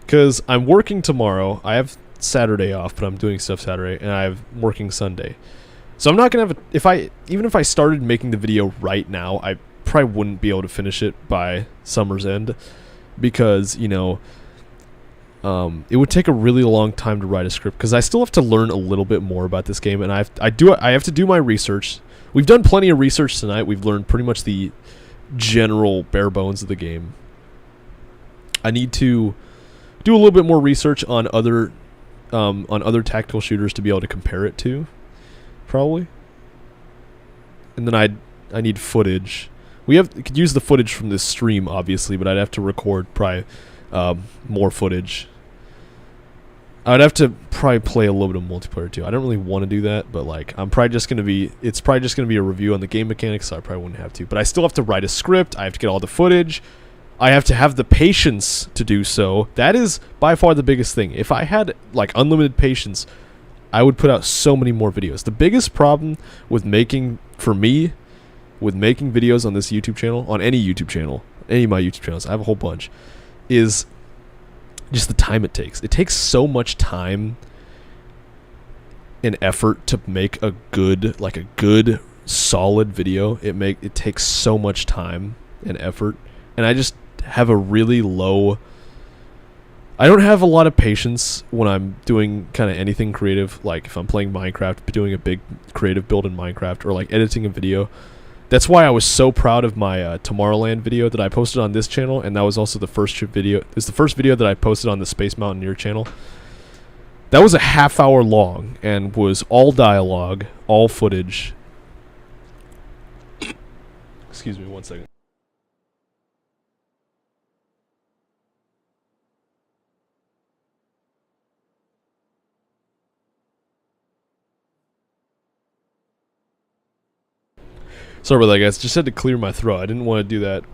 Because I'm working tomorrow. I have Saturday off, but I'm doing stuff Saturday, and I'm working Sunday. So I'm not going to have even if I started making the video right now, I probably wouldn't be able to finish it by summer's end because, you know, it would take a really long time to write a script because I still have to learn a little bit more about this game, and I have to do my research. We've done plenty of research tonight. We've learned pretty much the general bare bones of the game. I need to do a little bit more research on other tactical shooters to be able to compare it to, probably. And then I need footage. Could use the footage from this stream, obviously, but I'd have to record probably more footage. I'd have to probably play a little bit of multiplayer too. I don't really want to do that, but like it's probably just gonna be a review on the game mechanics, so I probably wouldn't have to. But I still have to write a script. I have to get all the footage. I have to have the patience to do so. That is by far the biggest thing. If I had like unlimited patience, I would put out so many more videos. The biggest problem with making videos on this YouTube channel, on any YouTube channel, any of my YouTube channels, I have a whole bunch, is just the time it takes. It takes so much time and effort to make a good solid video. It takes so much time and effort, and I just have a really low. I don't have a lot of patience when I'm doing kind of anything creative, like if I'm playing Minecraft, doing a big creative build in Minecraft, or like editing a video. That's why I was so proud of my Tomorrowland video that I posted on this channel, and that was also the first video. It's the first video that I posted on the Space Mountaineer channel. That was a half-hour long and was all dialogue, all footage. Excuse me, one second. Sorry about that, guys. Just had to clear my throat. I didn't want to do that.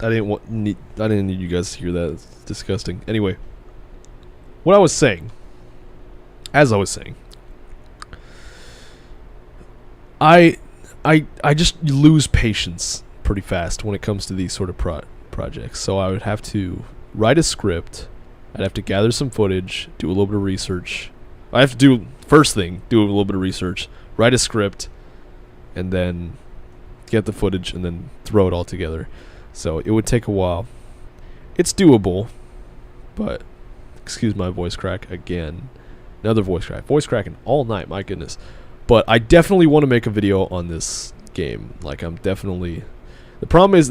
I didn't need you guys to hear that. It's disgusting. Anyway, what I was saying, as I was saying, I just lose patience pretty fast when it comes to these sort of projects. So I would have to write a script. I'd have to gather some footage, do a little bit of research. I have to do a little bit of research, write a script, and then get the footage and then throw it all together. So it would take a while. It's doable, but excuse my voice crack again. Another voice crack. Voice cracking all night, my goodness. But I definitely want to make a video on this game. Like the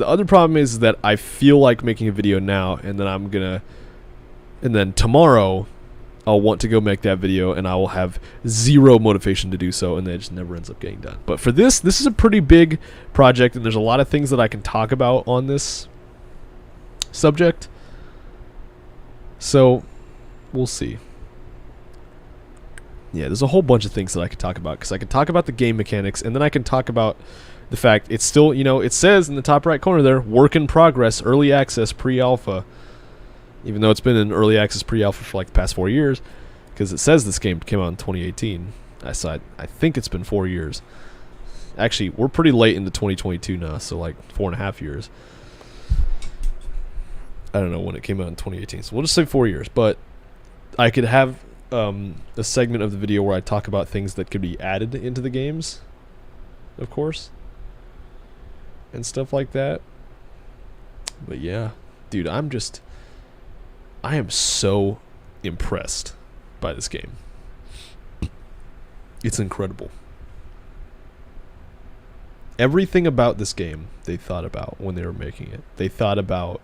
other problem is that I feel like making a video now, and then tomorrow I'll want to go make that video, and I will have zero motivation to do so, and then it just never ends up getting done. But for this is a pretty big project, and there's a lot of things that I can talk about on this subject. So, we'll see. Yeah, there's a whole bunch of things that I could talk about, because I can talk about the game mechanics, and then I can talk about the fact it's still, it says in the top right corner there, work in progress, early access, pre-alpha. Even though it's been in early access pre-alpha for like the past 4 years, because it says this game came out in 2018. I think it's been 4 years. Actually, we're pretty late into 2022 now, so like 4.5 years. I don't know when it came out in 2018, so we'll just say 4 years. But I could have a segment of the video where I talk about things that could be added into the games, of course, and stuff like that. But yeah, dude, I am so impressed by this game. It's incredible. Everything about this game they thought about when they were making it. They thought about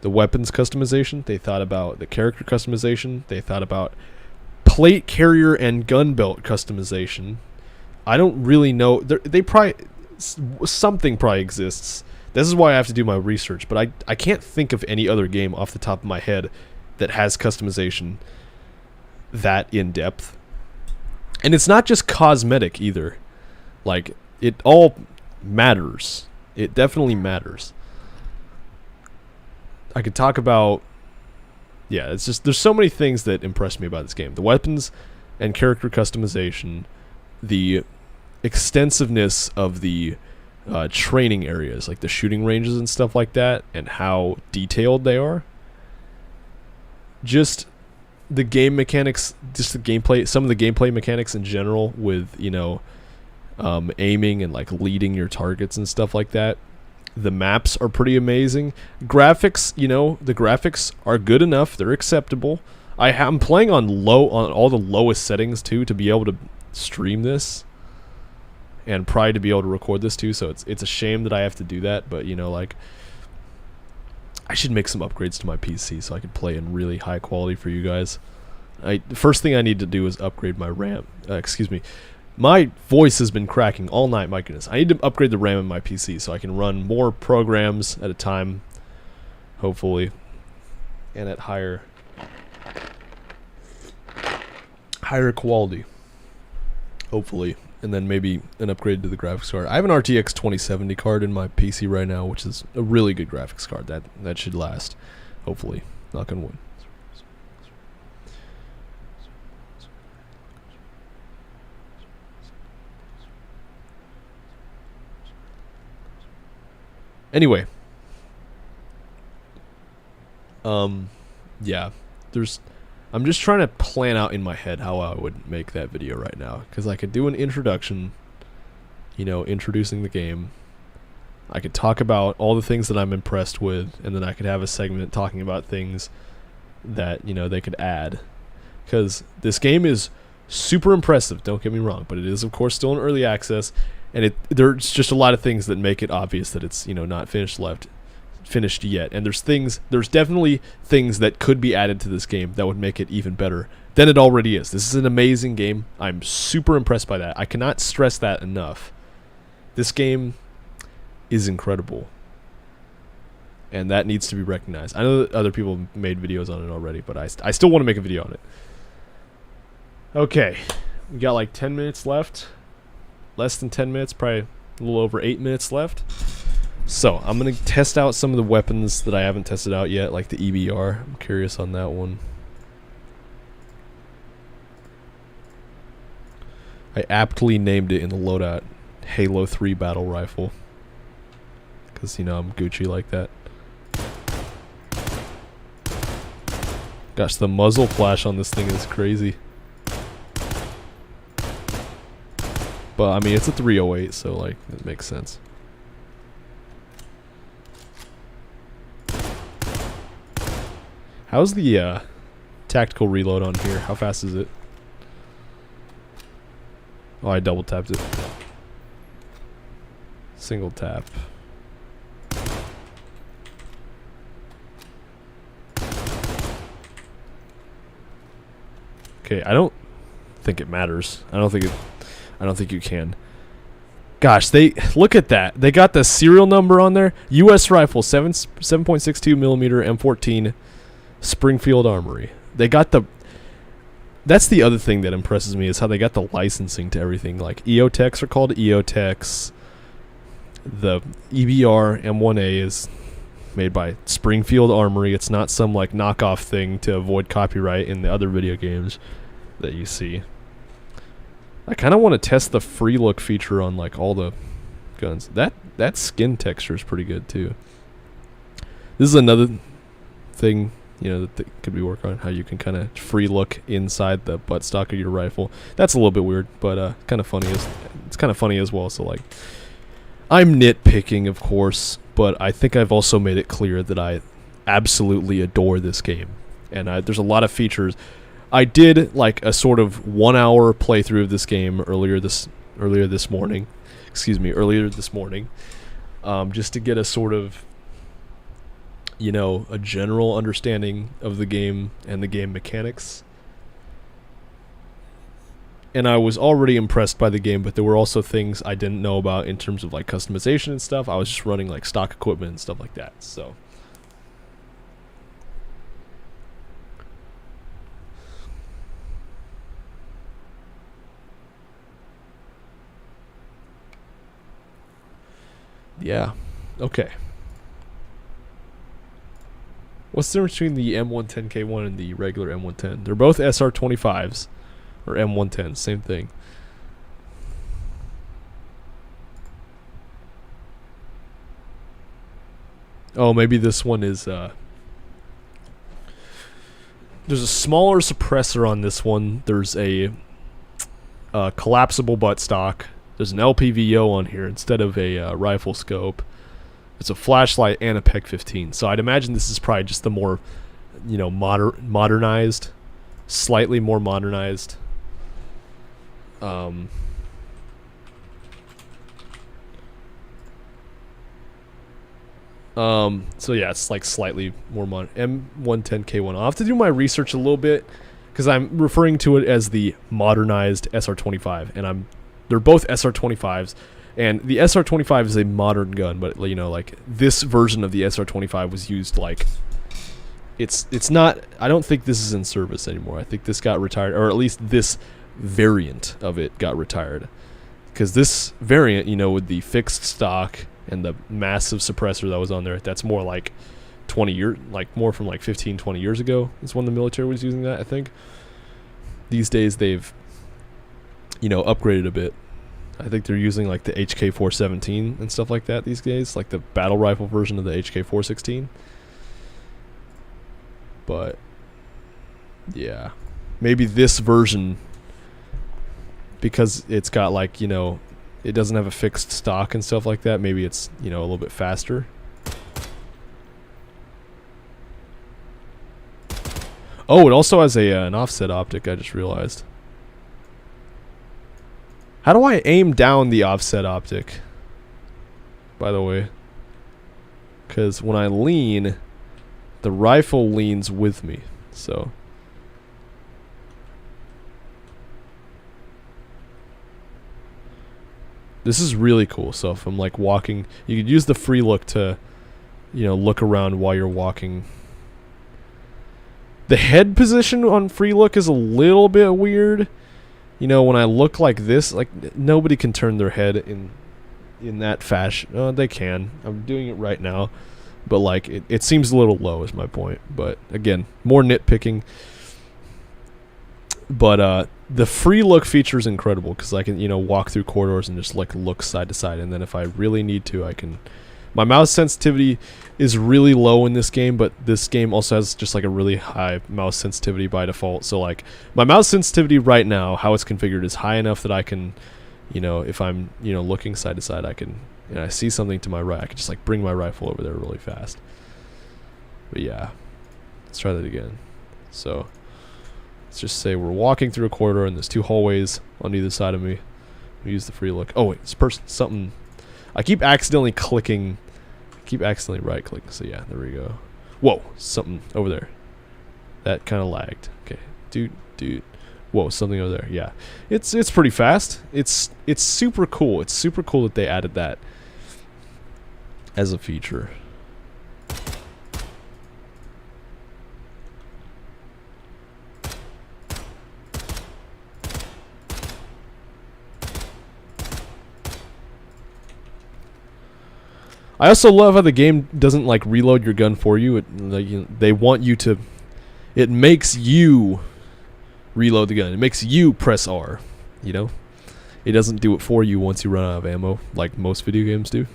the weapons customization. They thought about the character customization. They thought about plate carrier and gun belt customization. I don't really know. Something probably exists. This is why I have to do my research, but I can't think of any other game off the top of my head that has customization that in depth. And it's not just cosmetic either. Like, it all matters. It definitely matters. I could talk about... Yeah, it's just... There's so many things that impressed me about this game. The weapons and character customization. The extensiveness of the training areas, like the shooting ranges and stuff like that, and how detailed they are. Just the game mechanics, just the gameplay, some of the gameplay mechanics in general with, you know, aiming and like leading your targets and stuff like that. The maps are pretty amazing. Graphics, you know, the graphics are good enough. They're acceptable. I'm playing on all the lowest settings too to be able to stream this. And probably to be able to record this too, so it's a shame that I have to do that, but you know, like, I should make some upgrades to my PC so I can play in really high quality for you guys. The first thing I need to do is upgrade my RAM. Excuse me. My voice has been cracking all night, my goodness. I need to upgrade the RAM in my PC so I can run more programs at a time, hopefully, and at higher quality, hopefully. And then maybe an upgrade to the graphics card. I have an RTX 2070 card in my PC right now, which is a really good graphics card. That should last, hopefully. Knock on wood. Anyway. Yeah. I'm just trying to plan out in my head how I would make that video right now. Because I could do an introduction, you know, introducing the game. I could talk about all the things that I'm impressed with. And then I could have a segment talking about things that, you know, they could add. Because this game is super impressive, don't get me wrong. But it is, of course, still in early access. And there's just a lot of things that make it obvious that it's, you know, not finished yet, and there's definitely things that could be added to this game that would make it even better than it already is. This is an amazing game. I'm super impressed by that. I cannot stress that enough. This game is incredible, and that needs to be recognized. I know that other people made videos on it already, but I still want to make a video on it. Okay, we got like 10 minutes left. Less than 10 minutes, probably a little over 8 minutes left. So, I'm going to test out some of the weapons that I haven't tested out yet, like the EBR. I'm curious on that one. I aptly named it in the Loadout Halo 3 Battle Rifle. Because, you know, I'm Gucci like that. Gosh, the muzzle flash on this thing is crazy. But, I mean, it's a 308, so, like, it makes sense. How's the tactical reload on here? How fast is it? Oh, I double tapped it. Single tap. Okay, I don't think it matters. I don't think you can. Gosh, look at that. They got the serial number on there. U.S. rifle, 7.62 millimeter M14. Springfield Armory. They got that's the other thing that impresses me is how they got the licensing to everything. Like EOTechs are called EOTechs. The EBR M1A is made by Springfield Armory. It's not some like knockoff thing to avoid copyright in the other video games that you see. I kind of want to test the free look feature on like all the guns. That skin texture is pretty good too. This is another thing, you know, that could be worked on, how you can kind of free look inside the buttstock of your rifle. That's a little bit weird, but kind of funny. It's kind of funny as well. So like, I'm nitpicking, of course, but I think I've also made it clear that I absolutely adore this game, and there's a lot of features. I did like a sort of 1 hour playthrough of this game earlier this morning, just to get a sort of, you know, a general understanding of the game and the game mechanics. And I was already impressed by the game, but there were also things I didn't know about in terms of like customization and stuff. I was just running like stock equipment and stuff like that. So yeah. Okay. What's the difference between the M110K1 and the regular M110? They're both SR25s. Or M110, same thing. Oh, maybe this one is, there's a smaller suppressor on this one. There's a collapsible buttstock. There's an LPVO on here instead of a rifle scope. It's a flashlight and a PEG 15. So I'd imagine this is probably just the more, you know, modernized, slightly more modernized. So yeah, it's like slightly more M110K1. I'll have to do my research a little bit, because I'm referring to it as the modernized SR25, and they're both SR25s, and the SR25 is a modern gun, but you know, like this version of the SR25 was used like, it's not, I don't think this is in service anymore. I think this got retired, or at least this variant of it got retired, because this variant, you know, with the fixed stock and the massive suppressor that was on there, that's more like 20 years, like more from like 15-20 years ago is when the military was using that. I think these days they've, you know, upgraded a bit. I think they're using like the HK417 and stuff like that these days, like the battle rifle version of the HK416. But yeah, maybe this version, because it's got like, you know, it doesn't have a fixed stock and stuff like that, maybe it's, you know, a little bit faster. Oh, it also has an offset optic, I just realized. How do I aim down the offset optic, by the way? Because when I lean, the rifle leans with me, so... This is really cool. So if I'm like walking, you could use the free look to, you know, look around while you're walking. The head position on free look is a little bit weird. You know, when I look like this, like nobody can turn their head in that fashion. Oh, they can. I'm doing it right now. But like it seems a little low is my point. But again, more nitpicking. But the free look feature is incredible, because I can, you know, walk through corridors and just like look side to side, and then if I really need to, I can. My mouse sensitivity is really low in this game, but this game also has just like a really high mouse sensitivity by default. So like my mouse sensitivity right now, how it's configured, is high enough that I can, you know, if I'm, you know, looking side to side, I can, and I see something to my right, I can just like bring my rifle over there really fast. But yeah, let's try that again. So let's just say we're walking through a corridor and there's two hallways on either side of me. We use the free look. Oh wait, it's something. I keep accidentally clicking. I keep accidentally right clicking. So yeah, there we go. Whoa, something over there. That kind of lagged. Okay, dude. Whoa, something over there. Yeah, it's pretty fast. It's super cool. It's super cool that they added that as a feature. I also love how the game doesn't like reload your gun for you. They want you to. It makes you reload the gun. It makes you press R. You know, it doesn't do it for you once you run out of ammo, like most video games do.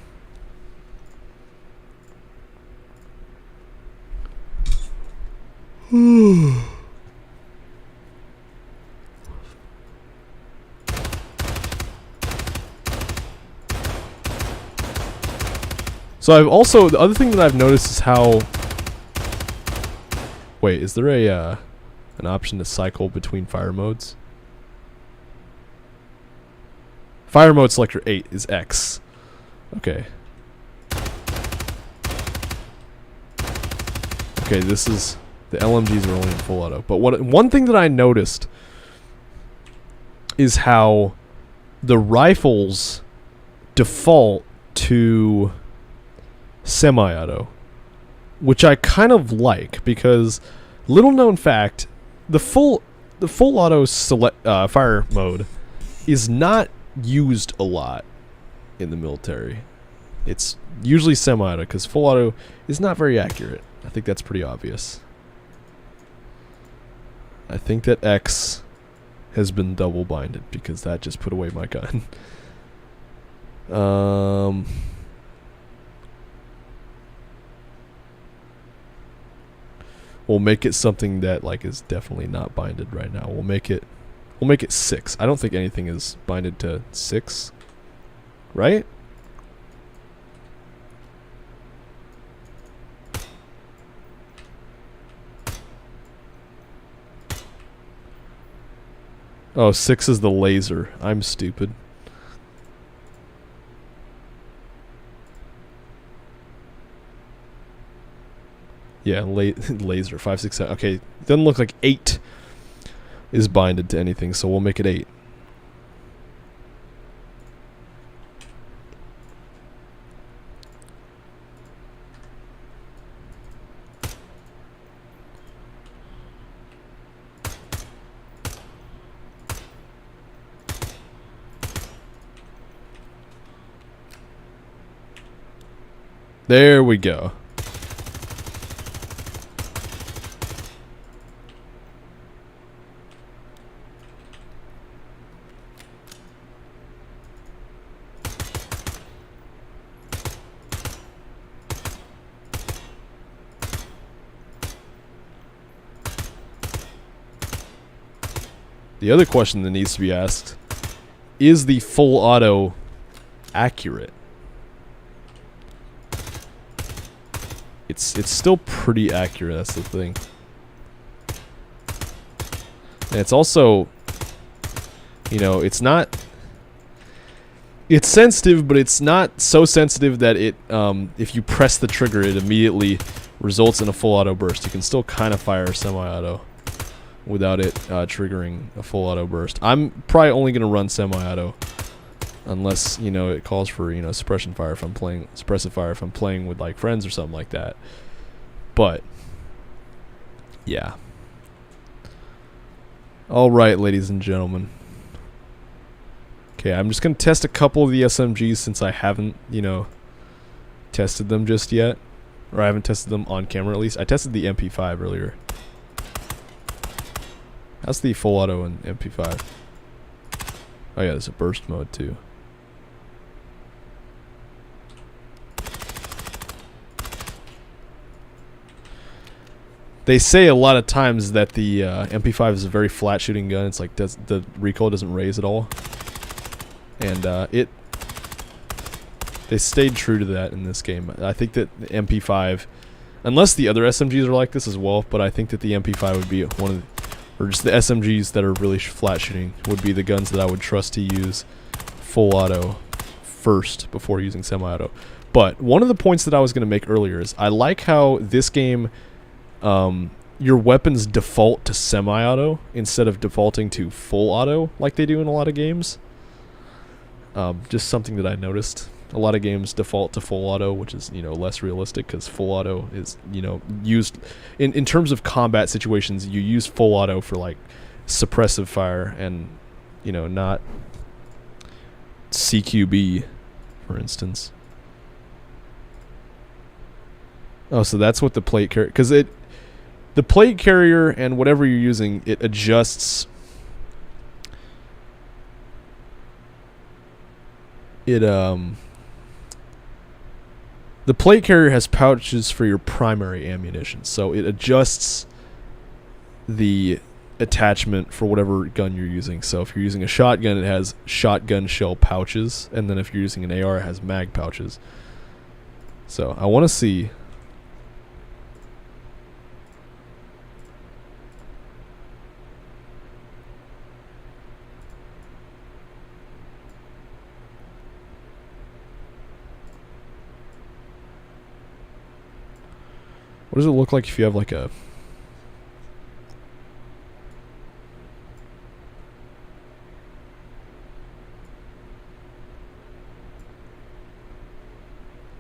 So I've also, the other thing that I've noticed is how, wait, is there a an option to cycle between fire modes? Fire mode selector 8 is X. Okay. Okay, this is, the LMGs are only in full auto. But one thing that I noticed is how the rifles default to semi-auto, which I kind of like, because little known fact, the full auto fire mode is not used a lot in the military. It's usually semi-auto because full auto is not very accurate. I think that's pretty obvious. I think that X has been double binded because that just put away my gun. We'll make it something that like is definitely not binded right now. We'll make it 6. I don't think anything is binded to 6, right? Oh, 6 is the laser. I'm stupid. Yeah, laser 5, 6, 7. Okay, doesn't look like 8 is binded to anything, so we'll make it 8. There we go. The other question that needs to be asked, is the full auto accurate? It's still pretty accurate, that's the thing. And it's also, you know, it's sensitive, but it's not so sensitive that it, if you press the trigger, it immediately results in a full auto burst. You can still kind of fire semi-auto without it triggering a full auto burst. I'm probably only going to run semi-auto unless, you know, it calls for, you know, suppression fire if I'm playing, suppressive fire if I'm playing with like friends or something like that. But yeah. All right, ladies and gentlemen. Okay, I'm just going to test a couple of the SMGs since I haven't, you know, tested them just yet. Or I haven't tested them on camera at least. I tested the MP5 earlier. How's the full auto in MP5? Oh yeah, there's a burst mode too. They say a lot of times that the MP5 is a very flat shooting gun. It's like the recoil doesn't raise at all. And they stayed true to that in this game. I think that the MP5, unless the other SMGs are like this as well, but I think that the MP5 would be one of the, or just the SMGs that are really flat shooting would be the guns that I would trust to use full auto first before using semi-auto. But one of the points that I was going to make earlier is I like how this game, your weapons default to semi-auto instead of defaulting to full auto like they do in a lot of games. Just something that I noticed. A lot of games default to full auto, which is, you know, less realistic because full auto is, you know, used in terms of combat situations. You use full auto for like suppressive fire and, you know, not CQB, for instance. Oh, so that's what the plate carrier, because the plate carrier and whatever you're using, it adjusts the plate carrier has pouches for your primary ammunition, so it adjusts the attachment for whatever gun you're using. So if you're using a shotgun, it has shotgun shell pouches, and then if you're using an AR, it has mag pouches. So I want to see. What does it look like if you have like a...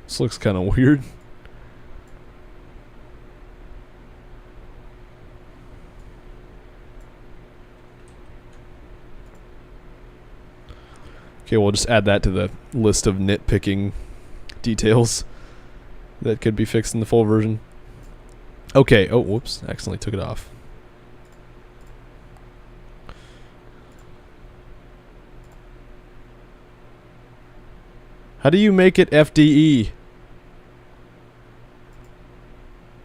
This looks kind of weird. Okay, we'll just add that to the list of nitpicking details that could be fixed in the full version. Okay, oh, whoops, accidentally took it off. How do you make it FDE?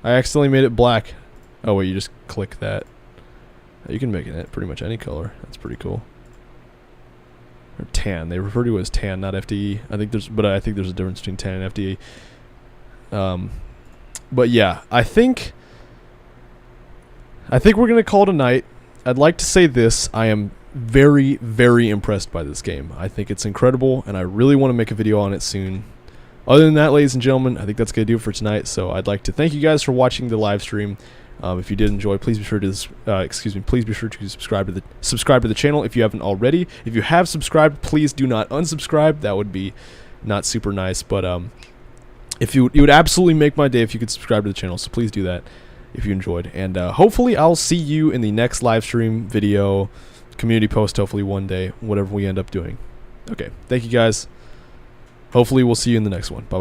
I accidentally made it black. Oh wait, you just click that. You can make it pretty much any color. That's pretty cool. Or tan. They refer to it as tan, not FDE. I think there's a difference between tan and FDE. But yeah, I think we're gonna call it a night. I'd like to say this: I am very, very impressed by this game. I think it's incredible, and I really want to make a video on it soon. Other than that, ladies and gentlemen, I think that's gonna do it for tonight. So I'd like to thank you guys for watching the live stream. If you did enjoy, please be sure to please be sure to subscribe to the channel if you haven't already. If you have subscribed, please do not unsubscribe. That would be not super nice, but if you would absolutely make my day if you could subscribe to the channel. So please do that if you enjoyed, and hopefully I'll see you in the next live stream, video, community post, hopefully one day, whatever we end up doing. Okay, thank you guys. Hopefully we'll see you in the next one. Bye bye.